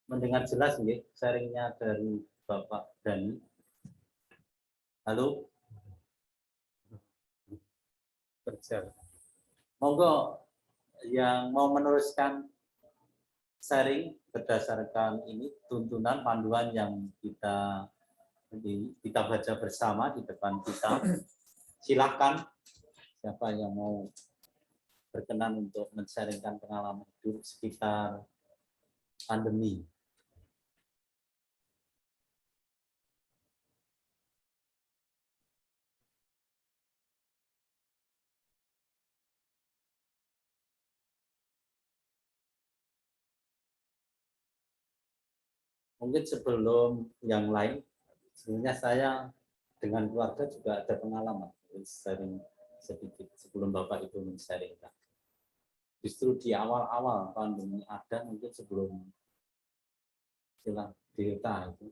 mendengar jelas nih sharingnya dari Bapak Dani. Halo, berjalan. Monggo yang mau meneruskan sharing berdasarkan ini tuntunan panduan yang kita baca bersama di depan kita. Silakan Siapa yang mau berkenan untuk men-sharingkan pengalaman hidup sekitar pandemi? Mungkin sebelum yang lain, sebenarnya saya dengan keluarga juga ada pengalaman sharing sedikit sebelum Bapak itu men-sharingkan. Justru di awal-awal pandemi ada, mungkin sebelum istilah Delta itu,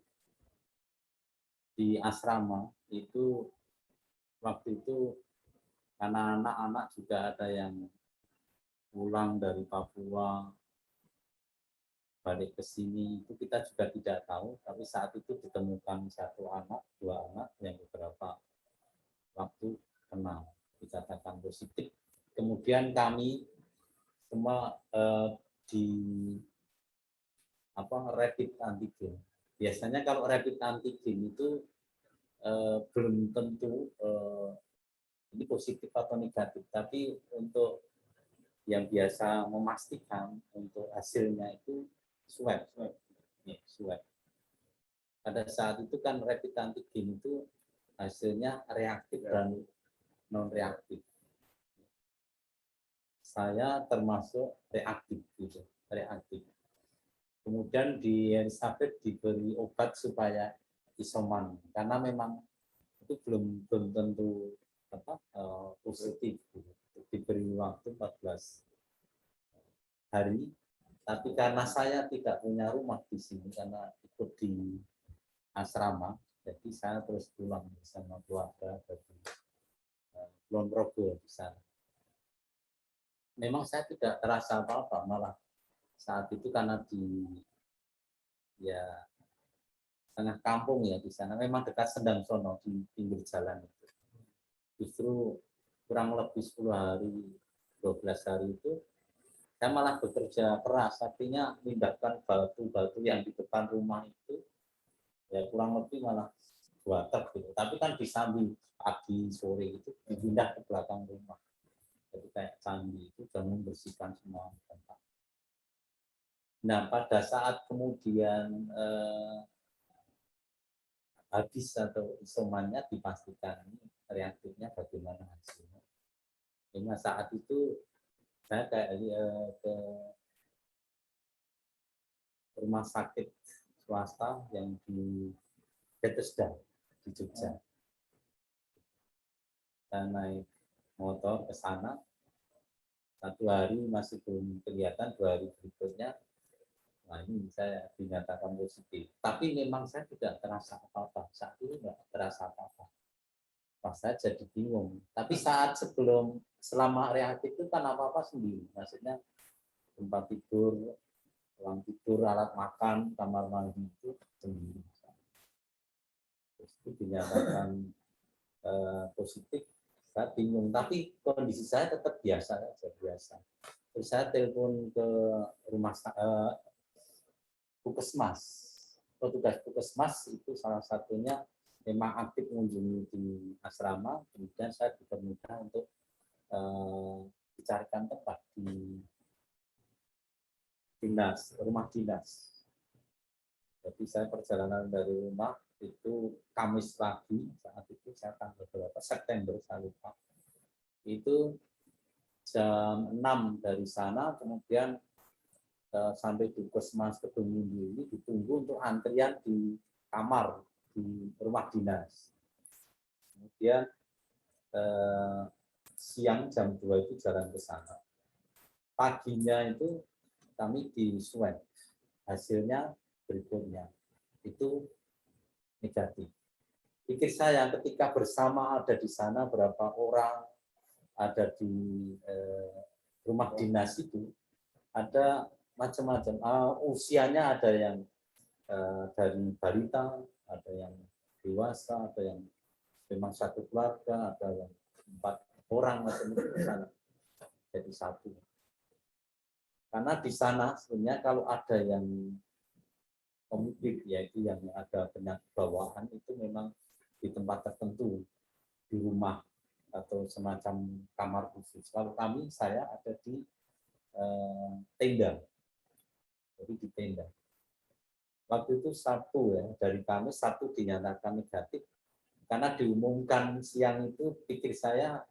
di asrama itu waktu itu karena anak-anak juga ada yang pulang dari Papua balik ke sini, itu kita juga tidak tahu, tapi saat itu ditemukan satu anak, dua anak yang beberapa waktu kena dikatakan positif. Kemudian kami semua di rapid antigen. Biasanya kalau rapid antigen itu belum tentu ini positif atau negatif, tapi untuk yang biasa memastikan untuk hasilnya itu swab. Pada saat itu kan rapid antigen itu hasilnya reaktif dan non reaktif. Saya termasuk reaktif gitu, reaktif. Kemudian di Elizabeth diberi obat supaya isoman karena memang itu belum tentu positif gitu. Diberi waktu 14 hari, tapi karena saya tidak punya rumah di sini karena ikut di asrama, jadi saya terus pulang bersama keluarga dari Kulon Progo di sana. Memang saya tidak terasa apa-apa, malah saat itu karena di tengah kampung ya di sana, memang dekat Sendang Sono di pinggir jalan itu. Justru kurang lebih 10 hari, 12 hari itu saya malah bekerja keras, artinya memindahkan batu-batu yang di depan rumah itu ya kurang lebih malah 2 truk gitu. Tapi kan disambi pagi sore itu dipindah ke belakang rumah. Jadi kayak candi itu dan membersihkan semua tempat. Nah pada saat kemudian habis atau isomannya dipastikan reaktifnya bagaimana hasilnya. Karena saat itu saya kayak ke rumah sakit swasta yang di Bethesda di Jogja. Saya naik motor ke sana. 1 hari masih belum kelihatan, 2 hari berikutnya, nah ini saya dinyatakan positif. Tapi memang saya tidak terasa apa-apa. Saat itu tidak terasa apa-apa. Pas saya jadi bingung. Tapi saat selama reaktif itu kan apa-apa sendiri. Maksudnya tempat tidur, ruang tidur, alat makan, kamar mandi itu sendiri. Terus itu dinyatakan positif, saya bingung. Tapi kondisi saya tetap biasa saja, biasa. Terus saya telepon ke rumah puskesmas. Petugas puskesmas itu salah satunya memang aktif mengunjungi di asrama. Kemudian saya diperminta untuk dicarikan tempat di rumah dinas. Jadi saya perjalanan dari rumah itu Kamis pagi, saat itu saya tanggal berapa September saya lupa. Itu jam 6 dari sana, kemudian sampai di Puskesmas Kedung Minggu ini ditunggu untuk antrian di kamar di rumah dinas. Kemudian siang jam 2 itu jalan ke sana. Paginya itu kami di swab, hasilnya berikutnya itu negatif. Pikir saya ketika bersama ada di sana berapa orang ada di rumah dinas itu, ada macam-macam. Usianya ada yang dari balita, ada yang dewasa, ada yang memang satu keluarga, ada yang 4 orang macam-macam di sana. Jadi satu. Karena di sana sebenarnya kalau ada yang komorbid, yaitu yang ada penyakit bawaan itu memang di tempat tertentu, di rumah atau semacam kamar khusus. Kalau saya ada di tenda, jadi di tenda. Waktu itu Sabtu ya, dari kami Sabtu dinyatakan negatif, karena diumumkan siang itu pikir saya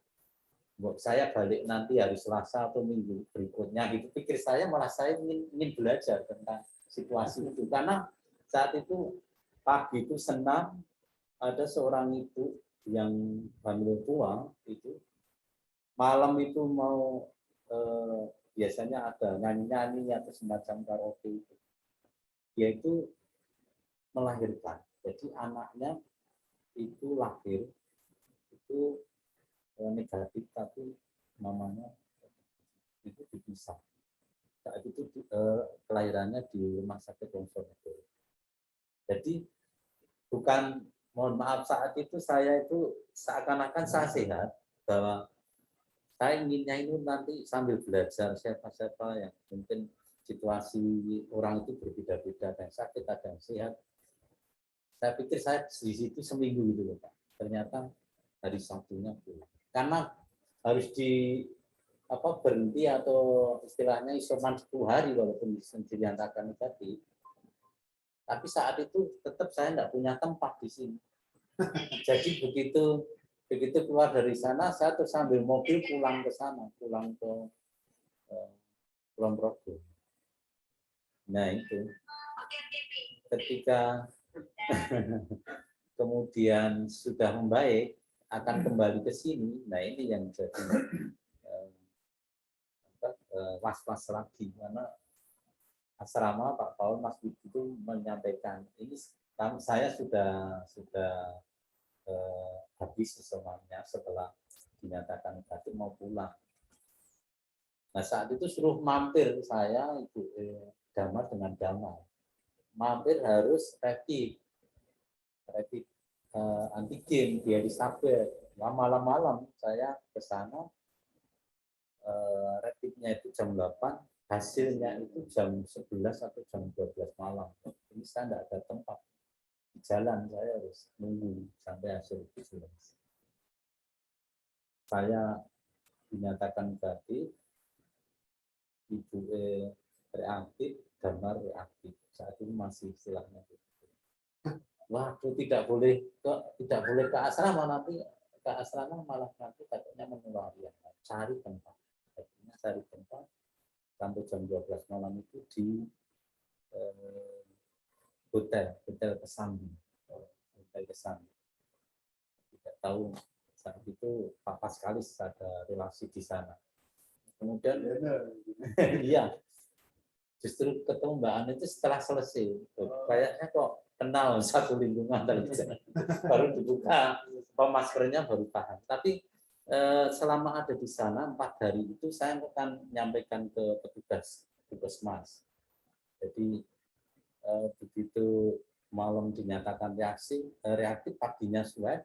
balik nanti hari Selasa atau Minggu berikutnya, itu pikir saya malah saya ingin belajar tentang situasi itu, karena saat itu pagi itu senang ada seorang ibu yang hamil tua itu malam itu mau biasanya ada nyanyi-nyanyi atau semacam karaoke itu. Dia itu melahirkan. Jadi anaknya itu lahir itu negatif, tapi mamanya itu dipisah. Saat itu kelahirannya di rumah sakit Wonosobo. Jadi bukan, mohon maaf, saat itu saya itu seakan-akan saya sehat, bahwa saya inginnya itu nanti sambil belajar siapa-siapa yang mungkin situasi orang itu berbeda-beda, ada yang sakit, ada yang sehat. Saya pikir saya di situ seminggu gitu loh Pak. Ternyata hari Sabtunya pulang. Karena harus berhenti atau istilahnya isoman 10 hari walaupun dinyatakan negatif. Tapi saat itu tetap saya tidak punya tempat di sini. Jadi begitu keluar dari sana, saya terus sambil mobil pulang ke sana, pulang ke Kulon Progo. Nah itu, ketika kemudian sudah membaik, akan kembali ke sini. Nah ini yang jadi was-was lagi, karena asrama Pak Paul Mas Budi itu menyampaikan ini saya sudah habis isomannya setelah dinyatakan negatif mau pulang. Nah saat itu suruh mampir saya Ibu Damar dengan Damar, mampir harus rapid antigen di Elizabeth. Malam-malam saya ke sana, rapidnya itu jam 8, hasilnya itu jam 11 atau jam 12 malam. Ini saya tidak ada tempat di jalan, saya harus nunggu sampai hasil itu jelas. Saya dinyatakan negatif, Ibu reaktif, Damar reaktif. Saat ini masih istilahnya. Waduh, tidak boleh ke asrama, nanti ke asrama malah nanti takutnya menulari. Cari tempat. Akhirnya cari tempat sampai jam 12 malam itu di hotel Kesambi. Hotel Kesambi. Tidak tahu saat itu papa sekali ada relasi di sana. Kemudian iya, justru ketemu Mbak Ani itu setelah selesai. Kayaknya kok kenal satu lingkungan baru dibuka maskernya baru paham. Tapi selama ada di sana 4 hari itu saya akan menyampaikan ke petugas Puskesmas. Jadi begitu malam dinyatakan reaktif, paginya swab,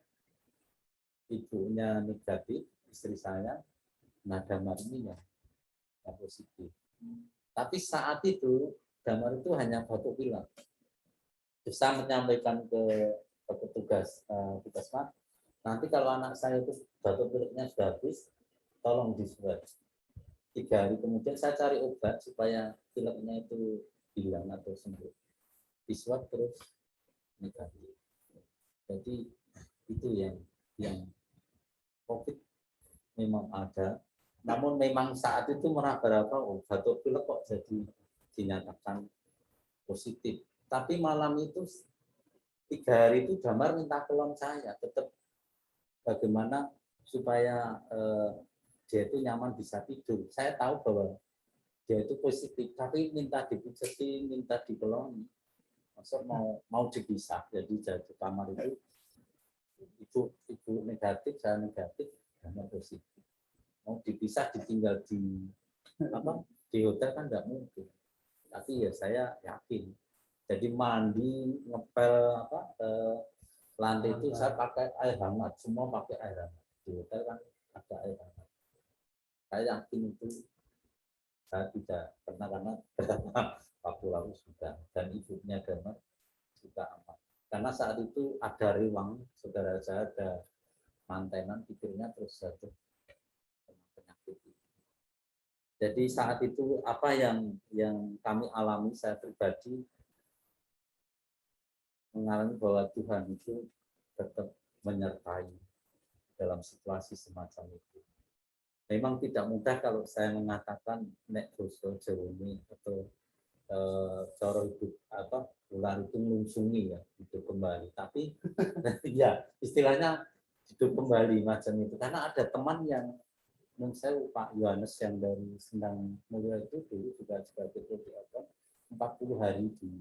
ibunya negatif, istri saya, nah Damar ini ya positif. Tapi saat itu Damar itu hanya batuk pilek. Bisa menyampaikan ke petugas Puskesmas, nanti kalau anak saya itu batuk pileknya sudah habis, tolong diswab. 3 hari kemudian saya cari obat supaya pileknya itu hilang atau sembuh. Diswab terus negatif. Jadi itu yang COVID memang ada. Namun memang saat itu meraba-raba, batuk pilek kok jadi dinyatakan positif. Tapi malam itu 3 hari itu Damar minta tolong saya tetap bagaimana supaya dia itu nyaman bisa tidur. Saya tahu bahwa dia itu positif, tapi minta dipijetin, minta ditolong. Maksud mau dipisah, jadi kamar itu ibu negatif, saya negatif, Damar positif. Mau dipisah, ditinggal di hotel kan nggak mungkin. Tapi ya saya yakin. Jadi mandi, ngepel lantai itu saya pakai air hangat, semua pakai air hangat. Di hotel kan ada air hangat. Saya yakin itu saya tidak pernah, karena waktu lalu sudah, dan ibunya Damar juga aman. Karena saat itu ada Riwang, saudara saya ada mantenan pikirnya terus jatuh kena penyakit itu. Jadi saat itu apa yang kami alami, saya pribadi mengalami bahwa Tuhan itu tetap menyertai dalam situasi semacam itu. Memang tidak mudah kalau saya mengatakan nek dosa jawone atau cara hidup apa ular itu melungsungi ya hidup kembali. Tapi ya istilahnya hidup kembali macam itu karena ada teman yang menurut saya Pak Yohanes yang dari Sendang Mulia itu dulu juga betul apa 40 hari di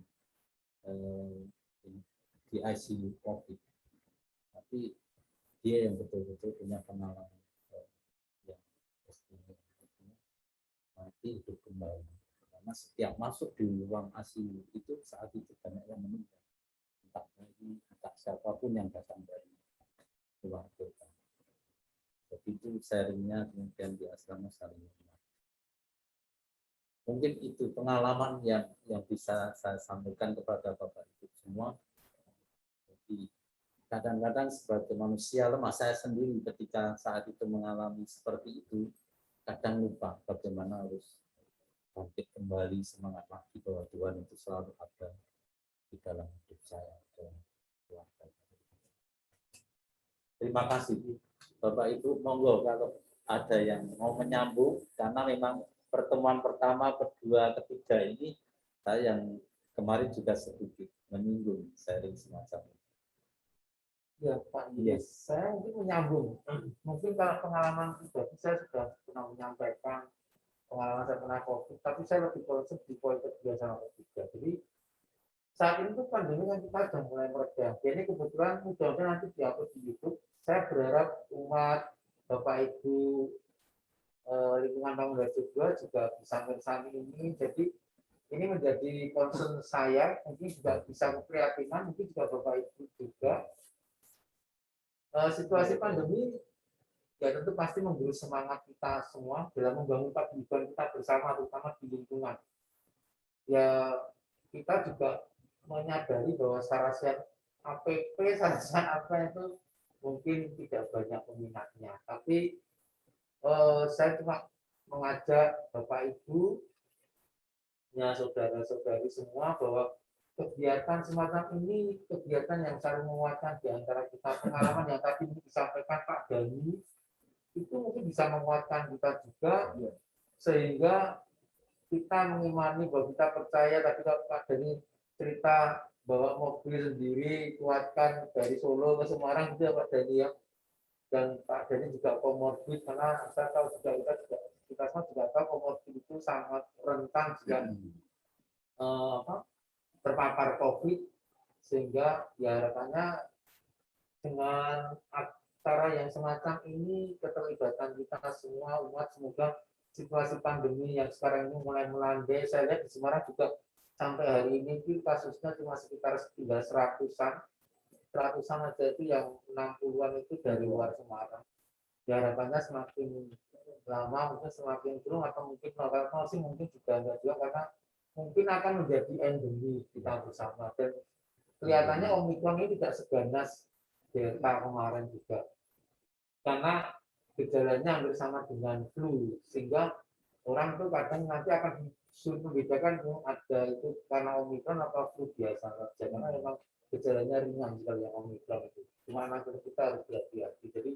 ICU COVID. Tapi dia yang betul-betul punya pengalaman yang mati hidup kembali. Karena setiap masuk di ruang ICU itu saat itu banyak yang meninggal. Entah siapapun yang datang dari luar kota. Jadi itu sharingnya kemudian di asrama saling. Mungkin itu pengalaman yang bisa saya sampaikan kepada Bapak Ibu semua. Jadi kadang-kadang sebagai manusia lemah, saya sendiri ketika saat itu mengalami seperti itu, kadang lupa bagaimana harus bangkit kembali, semangat lagi bahwa Tuhan itu selalu ada di dalam hidup saya dan keluarga. Terima kasih Bapak Ibu, monggo kalau ada yang mau menyambung, karena memang pertemuan pertama, kedua, ketiga ini saya yang kemarin juga sedikit menyinggung sharing semacam ini. Ya Pak, yes. Saya mungkin menyambung. Mungkin kalau pengalaman pribadi saya sudah pernah menyampaikan pengalaman saya pernah COVID, tapi saya lebih concern di poin kedua sama ketiga. Jadi saat ini tuh pandemi kan kita sudah mulai mereda. Jadi kebetulan mudah-mudahan nanti diupload di YouTube. Saya berharap umat Bapak Ibu lingkungan Bangun Harjo juga bisa bersama ini. Jadi ini menjadi concern saya, mungkin juga bisa keprihatinan, mungkin juga Bapak Ibu juga. Situasi pandemi ya tentu pasti menggerus semangat kita semua dalam membangun paguyuban kita bersama, terutama di lingkungan. Ya kita juga menyadari bahwa sarasian APP, sarasian apa itu mungkin tidak banyak peminatnya. Tapi saya cuma mengajak Bapak Ibu, ya saudara-saudari semua bahwa kegiatan semacam ini kegiatan yang saling menguatkan di antara kita. Pengalaman yang tadi disampaikan Pak Dani itu mungkin bisa menguatkan kita juga, sehingga kita mengimani bahwa kita percaya. Tadi Pak Dani cerita bawa mobil sendiri, kuatkan dari Solo ke Semarang gitu ya Pak Dani ya. Dan Pak Dani juga komorbid, karena saya tahu juga kita semua juga tahu komorbid itu sangat rentan jika terpapar COVID, sehingga ya harapannya dengan acara yang semacam ini, keterlibatan kita semua umat, semoga situasi pandemi yang sekarang ini mulai melandai. Saya lihat di Semarang juga sampai hari ini kasusnya cuma sekitar tinggal seratusan aja, itu yang 60-an itu dari luar Semarang. Ya harapannya semakin lama mungkin semakin turun, atau mungkin normal sih mungkin juga enggak juga, karena mungkin akan menjadi endemi kita bersama. Dan kelihatannya Omikron ini tidak seganas Delta kemarin juga, karena gejalanya hampir sama dengan flu, sehingga orang tuh kadang nanti akan sulit membedakan ada itu karena Omikron atau flu biasa saja, karena memang gejalanya ringan sekali yang Omikron itu. Cuma nanti kita harus hati-hati. Jadi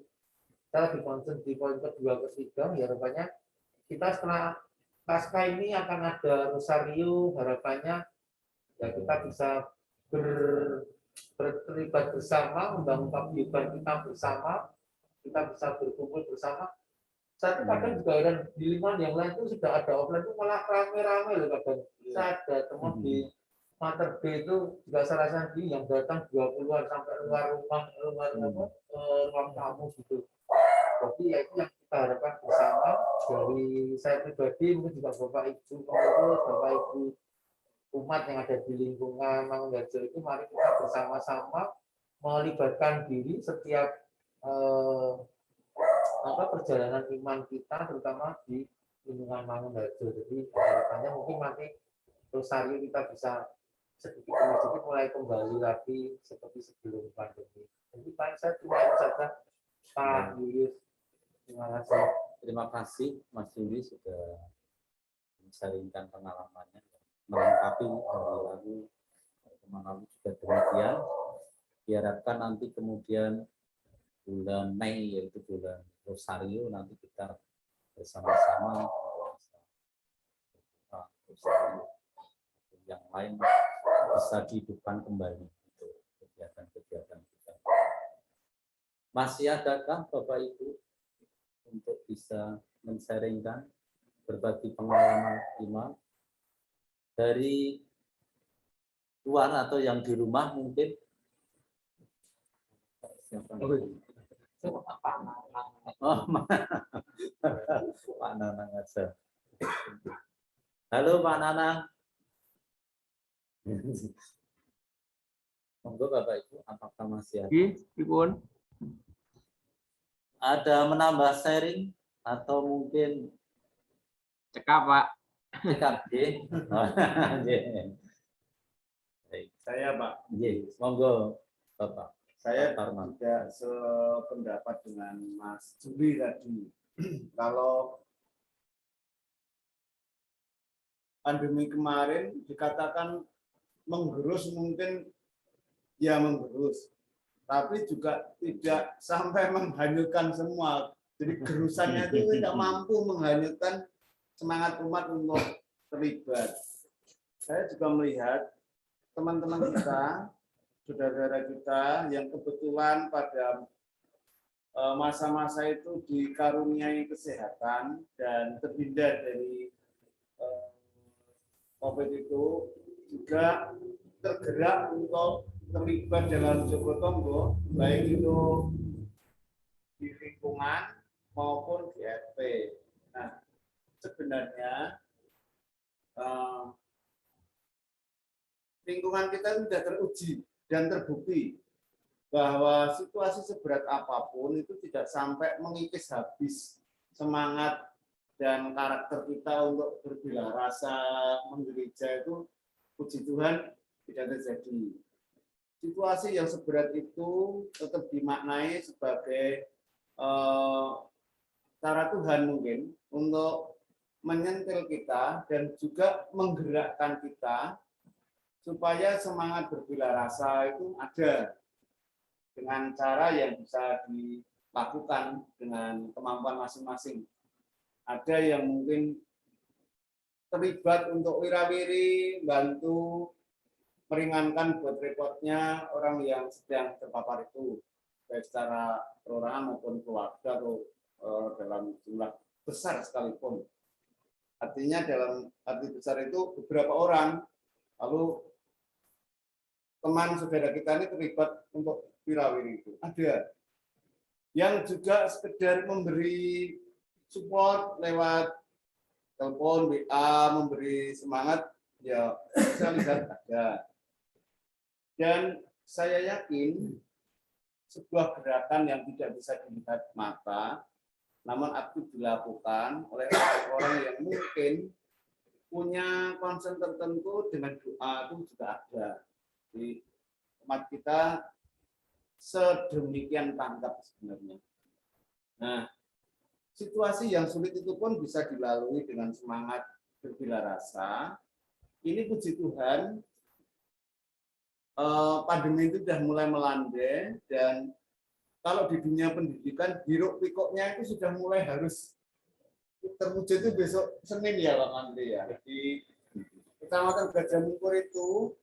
kita lebih concern di poin kedua, ketiga, ya harapannya kita setelah pasca ini akan ada rosario, harapannya ya kita bisa terlibat bersama, membangun paguyuban kita bersama, kita bisa berkumpul bersama. Satu kadang juga dan di lingkungan yang lain itu sudah ada offline itu malah rame-rame loh kadang. Saya ada teman di Mater B itu juga sarasian di yang datang 20-an sampai luar ruang tamu gitu. Jadi ya itu yang kita harapkan bersama. Dari saya pribadi, mungkin juga Bapak Ibu pengurus, Bapak Ibu umat yang ada di lingkungan Bangun Harjo itu, mari kita bersama-sama melibatkan diri setiap perjalanan iman kita, terutama di lingkungan Bangun Harjo. Jadi harapannya mungkin nanti rosario kita bisa sedikit demi sedikit mulai kembali lagi seperti sebelum pandemi. Jadi paling saya cuma saja Pak Julius. Terima kasih. Terima kasih Mas Yuli sudah men-sharingkan pengalamannya, melengkapi dari lalu lalu juga demikian. Diharapkan nanti kemudian bulan Mei, yaitu bulan Rosario, nanti kita bersama-sama yang lain bisa dihidupkan kembali untuk kegiatan-kegiatan kita. Masih adakah Bapak Ibu untuk bisa men-sharingkan, berbagi pengalaman iman dari luar atau yang di rumah mungkin? Siapa? Oh, Pak Nanang aja. Halo Pak Nanang. Monggo Bapak Ibu, apakah masih ada? Ibu. Ada menambah sharing atau mungkin Cekap, Pak. cekap G? Saya Pak, Monggo Bapak. saya Parman. tidak sependapat dengan Mas Juli tadi. Kalau pandemi kemarin dikatakan menggerus, mungkin ya menggerus, tapi juga tidak sampai menghanyutkan semua. Jadi gerusannya itu tidak mampu menghanyutkan semangat umat untuk terlibat. Saya juga melihat teman-teman kita, saudara-saudara kita yang kebetulan pada masa-masa itu dikaruniai kesehatan dan terhindar dari COVID itu, juga tergerak untuk terlibat dalam jogotongo, baik itu di lingkungan maupun di RT. Nah, sebenarnya lingkungan kita sudah teruji dan terbukti bahwa situasi seberat apapun itu tidak sampai mengikis habis semangat dan karakter kita untuk berbela rasa menggereja itu, puji Tuhan, tidak terjadi. Situasi yang seberat itu tetap dimaknai sebagai cara Tuhan mungkin untuk menyentil kita dan juga menggerakkan kita supaya semangat berbela rasa itu ada dengan cara yang bisa dilakukan dengan kemampuan masing-masing. Ada yang mungkin terlibat untuk wirawiri, bantu meringankan buat repotnya orang yang sedang terpapar itu, baik secara perorangan maupun keluarga atau dalam jumlah besar sekalipun. Artinya dalam arti besar itu beberapa orang, lalu teman saudara kita ini terlibat untuk wirawiri itu. Ada yang juga sekedar memberi support lewat telepon, WA, memberi semangat, ya saya lihat ada. Dan saya yakin sebuah gerakan yang tidak bisa dilihat mata, namun aktif dilakukan oleh orang yang mungkin punya concern tertentu dengan doa itu juga ada. Di umat kita sedemikian tanggap sebenarnya. Nah, situasi yang sulit itu pun bisa dilalui dengan semangat berbela rasa. Ini puji Tuhan, pandemi itu sudah mulai melandai, dan kalau di dunia pendidikan, hiruk pikuknya itu sudah mulai harus terwujud itu besok Senin ya Pak Menteri ya. Di Kecamatan Gajah Mungkur itu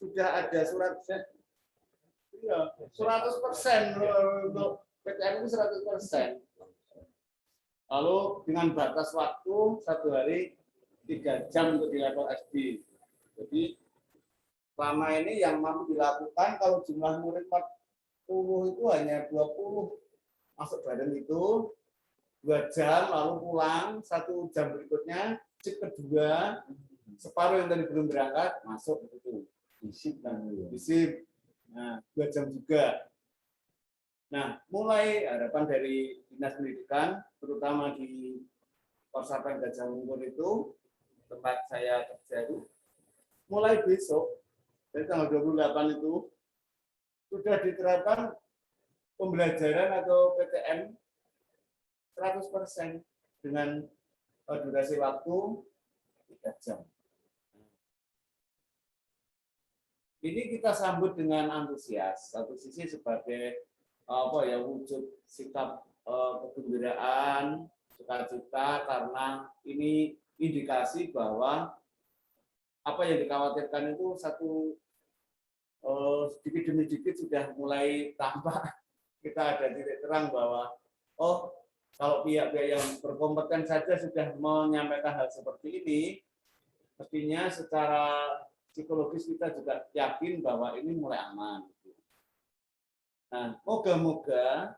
sudah ada surat 100% untuk PTN itu 100%. Lalu dengan batas waktu 1 hari 3 jam untuk di level SD. Jadi selama ini yang mampu dilakukan kalau jumlah murid 40 itu hanya 20 masuk badan itu 2 jam, lalu pulang 1 jam berikutnya, shift kedua separuh yang tadi belum berangkat masuk begitu. Disip. Nah, 2 jam juga. Nah, mulai harapan dari Dinas Pendidikan, terutama di Korsapen Gajah Mungkur itu, tempat saya kerja itu, mulai besok, dari tanggal 28 itu, sudah diterapkan pembelajaran atau PTM 100% dengan durasi waktu 3 jam. Ini kita sambut dengan antusias. Satu sisi sebagai wujud sikap kegembiraan, sukacita, karena ini indikasi bahwa apa yang dikhawatirkan itu sedikit demi sedikit sudah mulai tampak. Kita ada titik terang bahwa kalau pihak-pihak yang berkompeten saja sudah menyampaikan hal seperti ini, mestinya secara psikologis kita juga yakin bahwa ini mulai aman. Nah, moga-moga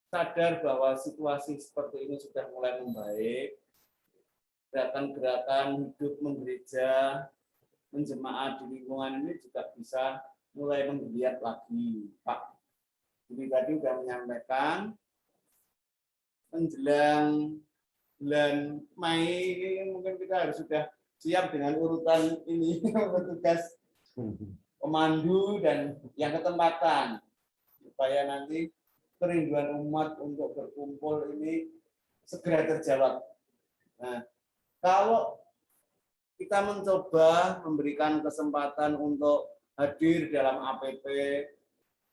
sadar bahwa situasi seperti ini sudah mulai membaik, gerakan-gerakan hidup menggereja, menjemaat di lingkungan ini juga bisa mulai menggeliat lagi, Pak. Jadi tadi sudah menyampaikan menjelang bulan Mei mungkin kita harus sudah siap dengan urutan ini petugas pemandu dan yang ketempatan supaya nanti kerinduan umat untuk berkumpul ini segera terjawab. Nah, kalau kita mencoba memberikan kesempatan untuk hadir dalam APP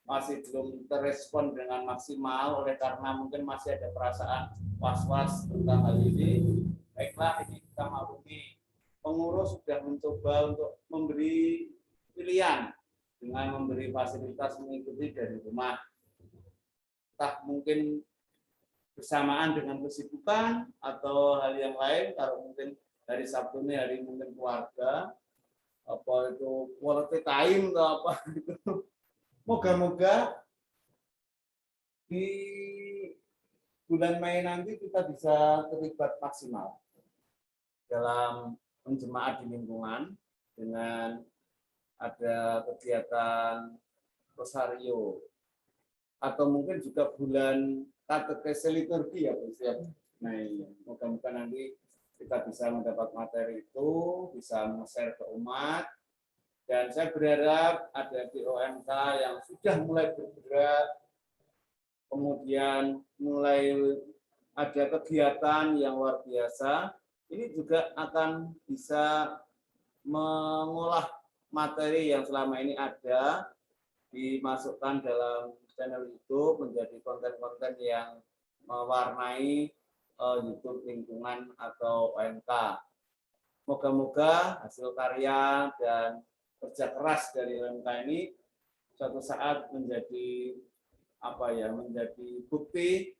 masih belum terrespon dengan maksimal oleh karena mungkin masih ada perasaan was-was tentang hal ini, baiklah ini kita maklumi. Pengurus sudah mencoba untuk memberi pilihan dengan memberi fasilitas mengikuti dari rumah. Entah mungkin bersamaan dengan kesibukan atau hal yang lain, kalau mungkin hari Sabtu ini hari mungkin keluarga, apa itu quality time atau apa gitu. Moga-moga di bulan Mei nanti kita bisa terlibat maksimal dalam menjemaat di lingkungan dengan ada kegiatan rosario atau mungkin juga bulan katekese liturgi ya setiap Mei. Moga-moga nanti kita bisa mendapat materi itu, bisa share ke umat, dan saya berharap ada BOMK yang sudah mulai bergerak, kemudian mulai ada kegiatan yang luar biasa. Ini juga akan bisa mengolah materi yang selama ini ada, dimasukkan dalam channel YouTube menjadi konten-konten yang mewarnai YouTube lingkungan atau OMK. Moga-moga hasil karya dan kerja keras dari OMK ini suatu saat menjadi menjadi bukti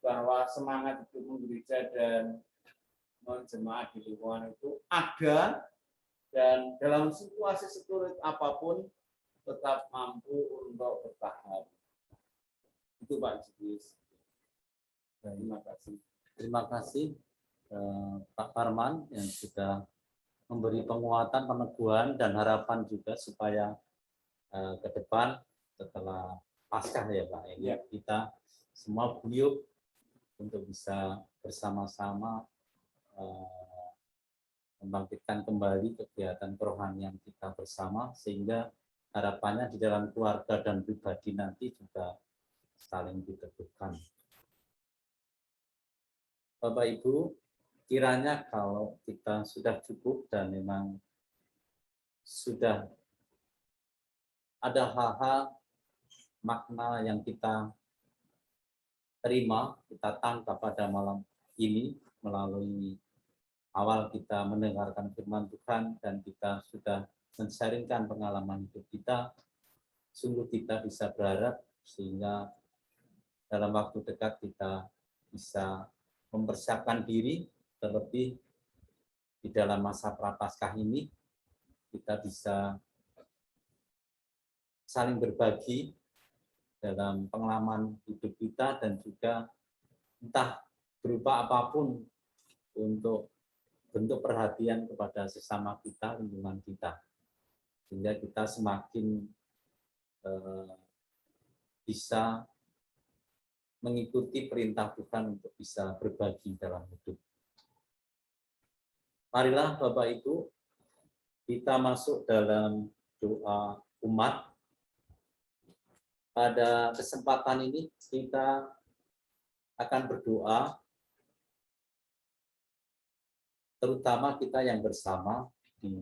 bahwa semangat hidup menggereja dan menjemaat di lingkungan itu ada, dan dalam situasi sesulit apapun tetap mampu untuk bertahan. Itu Pak Jibis. Terima kasih. Terima kasih Pak Parman yang sudah memberi penguatan, peneguhan, dan harapan juga supaya ke depan setelah Paskah ya Pak, ini kita semua guyup untuk bisa bersama-sama membangkitkan kembali kegiatan kerohanian kita bersama, sehingga harapannya di dalam keluarga dan pribadi nanti juga saling diteguhkan. Bapak Ibu, kiranya kalau kita sudah cukup dan memang sudah ada hal-hal makna yang kita terima, kita tangkap pada malam ini melalui awal kita mendengarkan firman Tuhan dan kita sudah men-sharingkan pengalaman hidup kita, sungguh kita bisa berharap sehingga dalam waktu dekat kita bisa mempersiapkan diri, terlebih di dalam masa Prapaskah ini kita bisa saling berbagi dalam pengalaman hidup kita dan juga entah berupa apapun untuk bentuk perhatian kepada sesama kita, lingkungan kita, sehingga kita semakin bisa mengikuti perintah Tuhan untuk bisa berbagi dalam hidup. Marilah Bapak Ibu, kita masuk dalam doa umat. pada kesempatan ini kita akan berdoa, terutama kita yang bersama di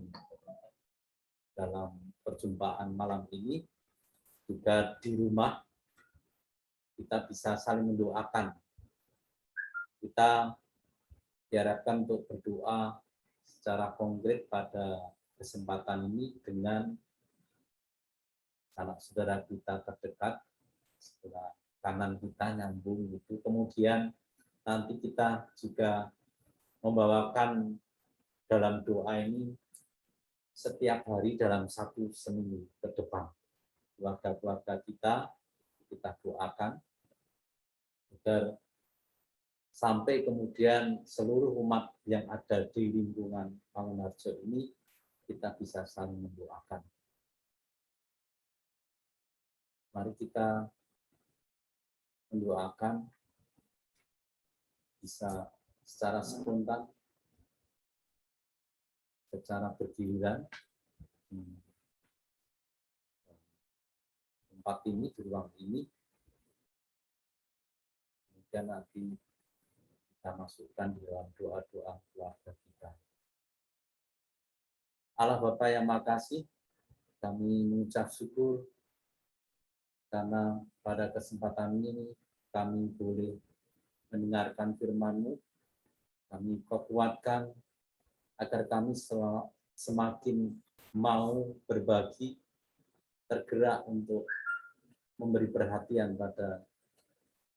dalam perjumpaan malam ini, juga di rumah, kita bisa saling mendoakan. Kita diharapkan untuk berdoa secara konkret pada kesempatan ini dengan anak saudara kita terdekat, sebelah kanan kita nyambung gitu. Kemudian nanti kita juga membawakan dalam doa ini setiap hari dalam 1 seminggu ke depan. Keluarga-keluarga kita doakan agar sampai kemudian seluruh umat yang ada di lingkungan Mangunharjo ini kita bisa saling mendoakan. Mari kita mendoakan bisa secara spontan, secara bergiliran di tempat ini, di ruang ini. Kemudian nanti kita masukkan di dalam doa-doa keluarga kita. Allah Bapa yang makasih, kami mengucap syukur karena pada kesempatan ini kami boleh mendengarkan firman-Mu. Kami kuatkan agar kami semakin mau berbagi, tergerak untuk memberi perhatian pada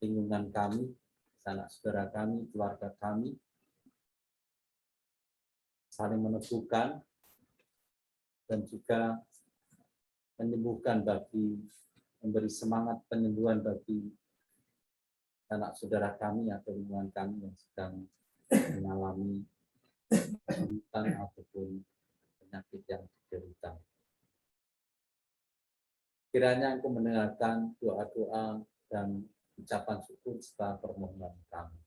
lingkungan kami, sanak saudara kami, keluarga kami, saling meneguhkan dan juga menyembuhkan memberi semangat penyembuhan bagi anak saudara kami atau lingkungan kami yang sedang mengalami kesulitan ataupun penyakit yang diderita. Kiranya Engkau mendengarkan doa-doa dan ucapan syukur serta permohonan kami.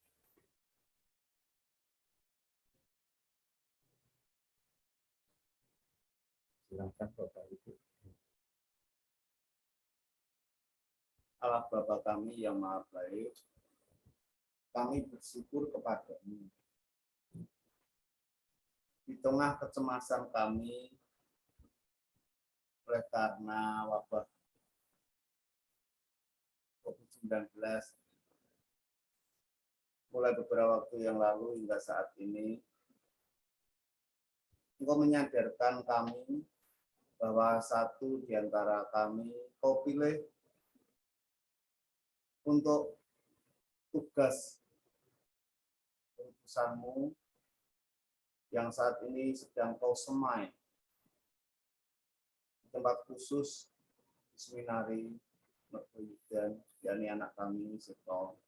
Silakan Bapak Ibu. Allah Bapa kami yang maha baik, kami bersyukur kepada-Mu. Di tengah kecemasan kami, oleh karena wabah COVID-19, mulai beberapa waktu yang lalu hingga saat ini, Engkau menyadarkan kami bahwa satu di antara kami Kau pilih untuk tugas utusan-Mu yang saat ini sedang Kau semai di tempat khusus di seminari Mertoyudan, yakni anak kami Seto,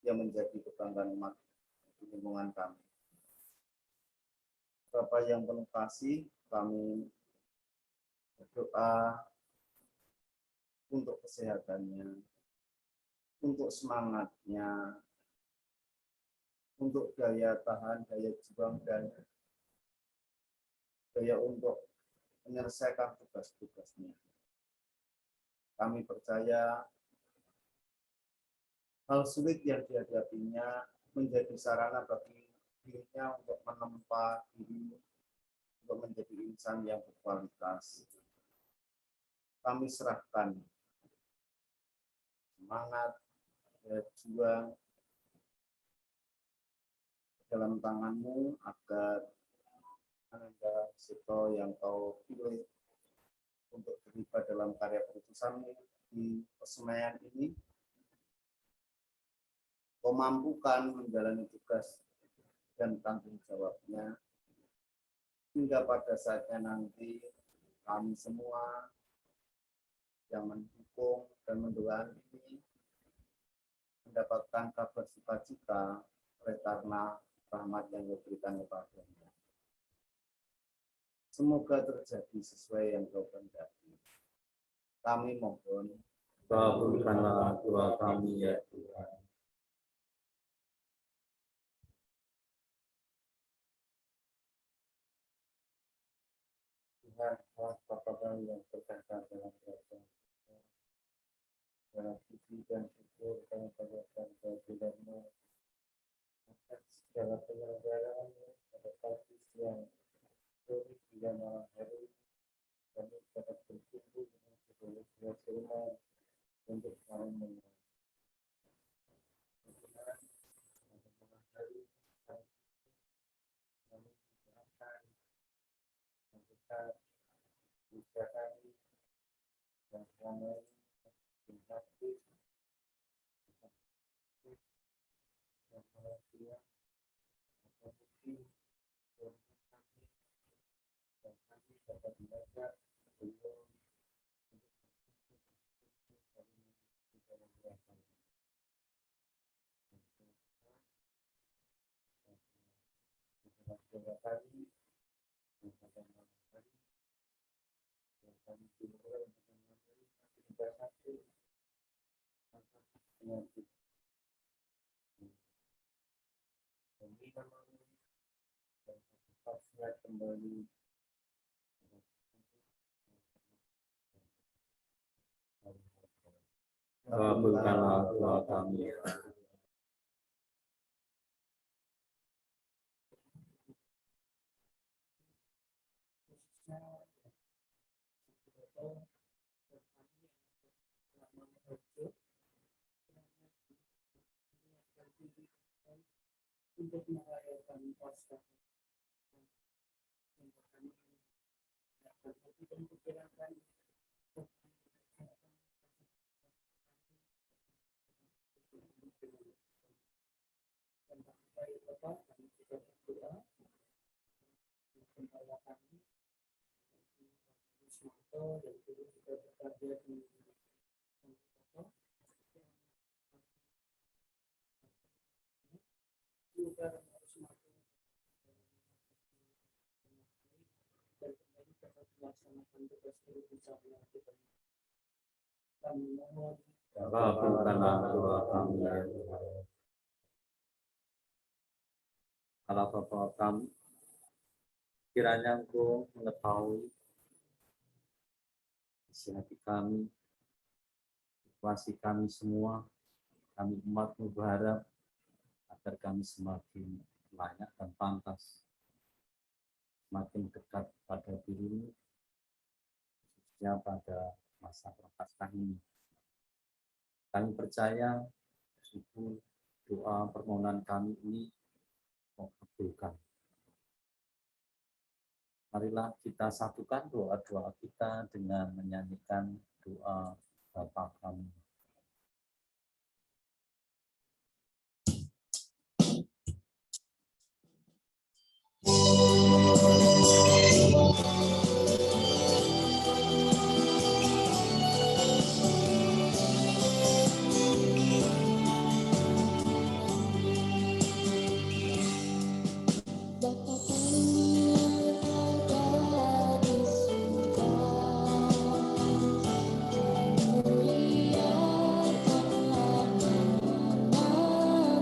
yang menjadi kebanggaan umat di lingkungan kami. Bapa yang penuh kasih, kami berdoa untuk kesehatannya, untuk semangatnya, untuk daya tahan, daya juang, dan daya untuk menyelesaikan tugas-tugasnya. Kami percaya hal sulit yang dihadapinya menjadi sarana bagi dirinya untuk menempa diri, untuk menjadi insan yang berkualitas. Kami serahkan semangat, daya juang dalam tangan-Mu agar Ananda Seto yang Kau pilih untuk terlibat dalam karya perutusan-Mu di persemaian ini, Kau mampukan menjalani tugas dan tanggung jawabnya hingga pada saatnya nanti kami semua yang mendukung dan mendoakan ini mendapatkan kabar sukacita oleh karena rahmat yang diberikan kepadanya. Semoga terjadi sesuai yang Kau kehendaki. Kami mohon, Kabulkanlah doa kami ya Tuhan. Tuhan Allah Bapa kami yang berkata dalam kerajaan, segala puji dan syukur kami panjatkan kehadiranmu atas segala penyelenggaraan pada pagi, siang, sore, hingga malam hari. Kami dapat berkumpul dengan saudara-saudara firman untuk saling mengenal. Pada malam hari kami mendoakan anggota gereja kami yang selama ini berbakti yang manusia atau mungkin kami dan kami dapat belajar beliau saudara kami yang pada malam hari yang kami dimulai pada malam hari masih juga satu penyakit kami namanya dan pasrah kembali Kabulkanlah doa kami. untuk merayakan Paskah. Kita memperkirakan tentang baik Bapak, kami juga berdoa kembali kami Wismanto dan juga bekerja di Bapak juga Wismanto dan kembali dapat melaksanakan tugas bersama kita. Kami mohon Kabulkanlah doa kami. Allah Bapa kami, kiranya Engkau mengetahui isi hati kami, situasi kami semua, kami umat-Mu berharap agar kami semakin layak dan pantas, semakin dekat pada diri-Mu, khususnya pada masa Prapaskah ini. Kami percaya syukur doa permohonan kami ini Kau kabulkan. Marilah kita satukan doa-doa kita dengan menyanyikan doa Bapa kami. Bapa kami yang ada di surga, muliakanlah namamu,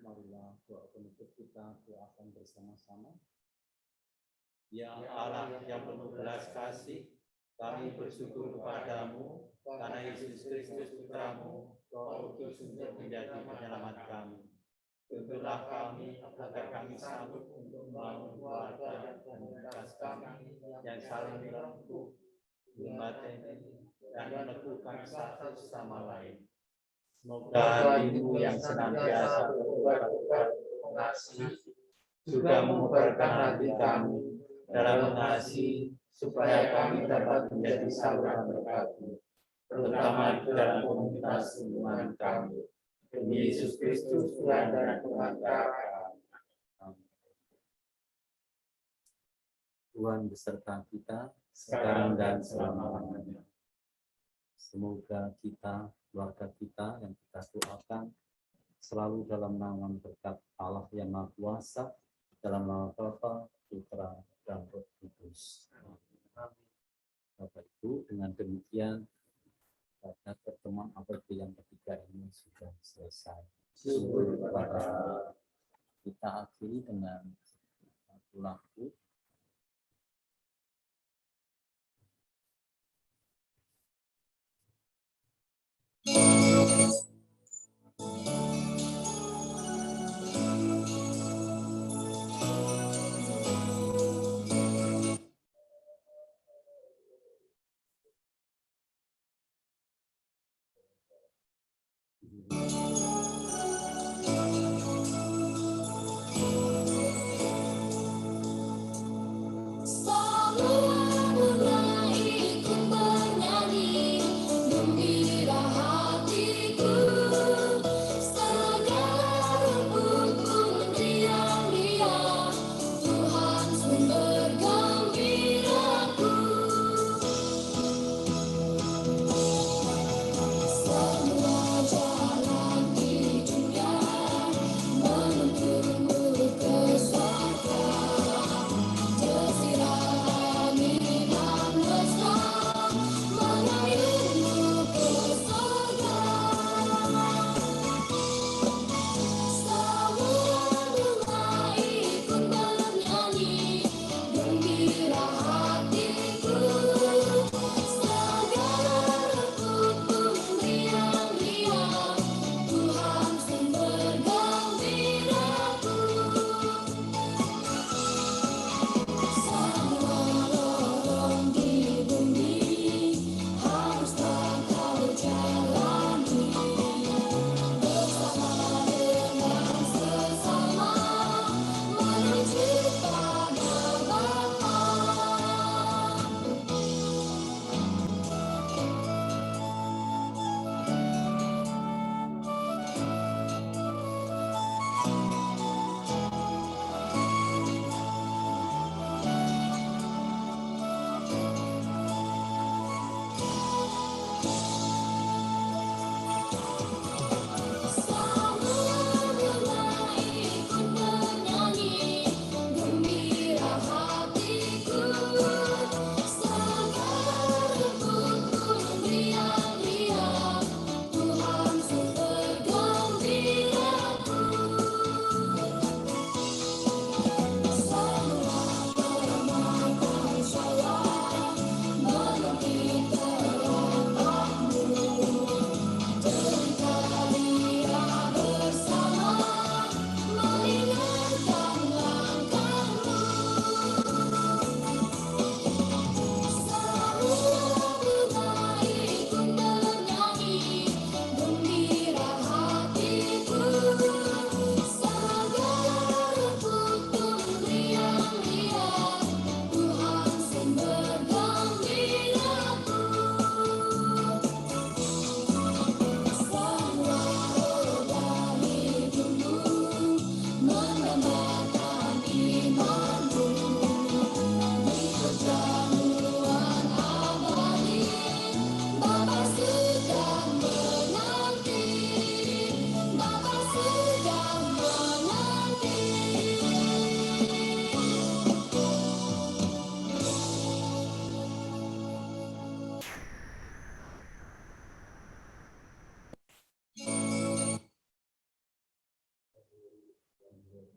Marilah doa penutup kita doakan bersama-sama. Ya Allah yang penuh belas kasih, kami bersyukur kepadamu karena Yesus Kristus Putramu Kau utus untuk menjadi penyelamat kami. Tuntunlah kami agar kami sanggup untuk membangun keluarga dan komunitas kami yang saling melengkung, membateni, dan meneguhkan satu sama lain. Semoga hatimu yang senantiasa berbuat mengasihi juga mengubarkan hati kami dalam mengasihi supaya kami dapat menjadi saluran berkati, terutama di dalam komunitas lingkungan kami. Demi Yesus Kristus Tuhan dan Pengantar kami. Tuhan beserta kita sekarang dan selama-lamanya. Semoga kita, keluarga kita yang kita doakan selalu dalam naungan berkat Allah yang Maha Kuasa, dalam nama Bapa, Putra, dan Roh Kudus. Bapak Ibu, dengan demikian pada pertemuan APB yang ketiga ini sudah selesai. Kita akhiri dengan satu lagu. Semua ikut bernyanyi, gembira hatiku. Segala rumputku mendiam-diam, Tuhan sumber gembiraku. Semua jalan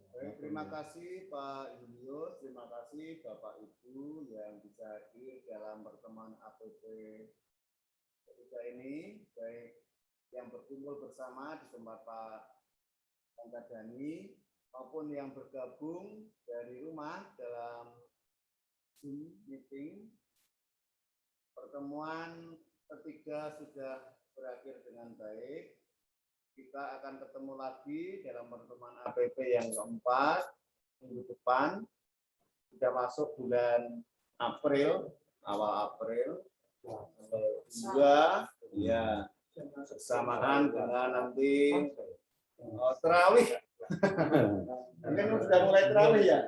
Baik, terima kasih Pak Julius, terima kasih Bapak Ibu yang bisa hadir dalam pertemuan APP ketiga ini, baik yang berkumpul bersama di tempat Pak Antadani maupun yang bergabung dari rumah dalam Zoom meeting. Pertemuan ketiga sudah berakhir dengan baik. Kita akan ketemu lagi dalam pertemuan APP yang keempat minggu depan. Sudah masuk bulan April, awal April. Juga ya bersamaan dengan nanti terawih. Mungkin sudah mulai terawih ya.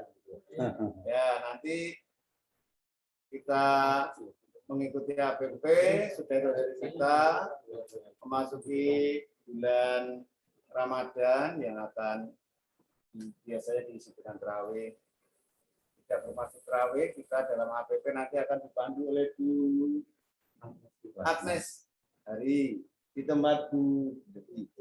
Ya, nanti kita mengikuti APP, saudara-saudari kita memasuki bulan Ramadan yang akan biasanya diisi dengan terawih. Tidak bermaksud terawih, kita dalam APP nanti akan dipandu oleh Bu Agnes Hari di tempat Bu Devi.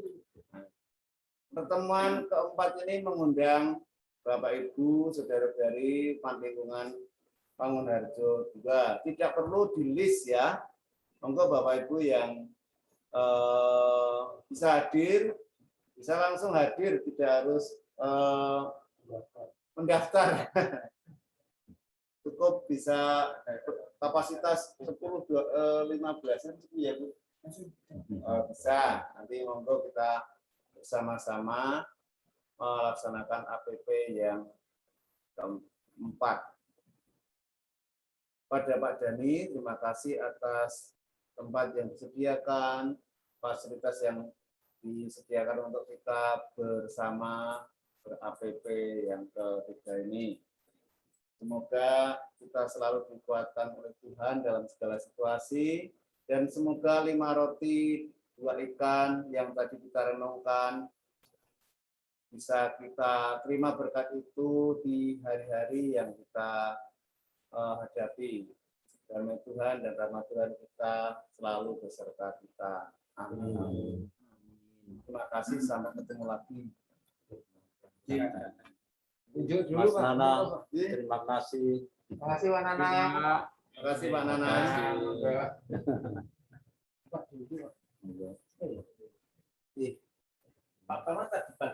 Pertemuan keempat ini mengundang Bapak Ibu, saudara-saudari Panlingkungan Bangunharjo juga. Tidak perlu di list ya. Monggo Bapak Ibu yang bisa hadir, bisa langsung hadir, tidak harus mendaftar. Cukup bisa kapasitas 10-15 ya Bu. Bisa. Nanti monggo kita bersama-sama melaksanakan APP yang keempat. Pada Pak Dani, terima kasih atas tempat yang disediakan, fasilitas yang disediakan untuk kita bersama ber-APP yang ketiga ini. Semoga kita selalu dikuatkan oleh Tuhan dalam segala situasi, dan semoga 5 roti 2 ikan yang tadi kita renungkan bisa kita terima berkat itu di hari-hari yang kita hadapi. Damai Tuhan dan rahmat Tuhan kita selalu beserta kita. Amin. Terima kasih, sampai ketemu lagi. Mas Nana, terima kasih. Terima kasih Pak Nana. Terima kasih Pak Nana. Pak Nana tadi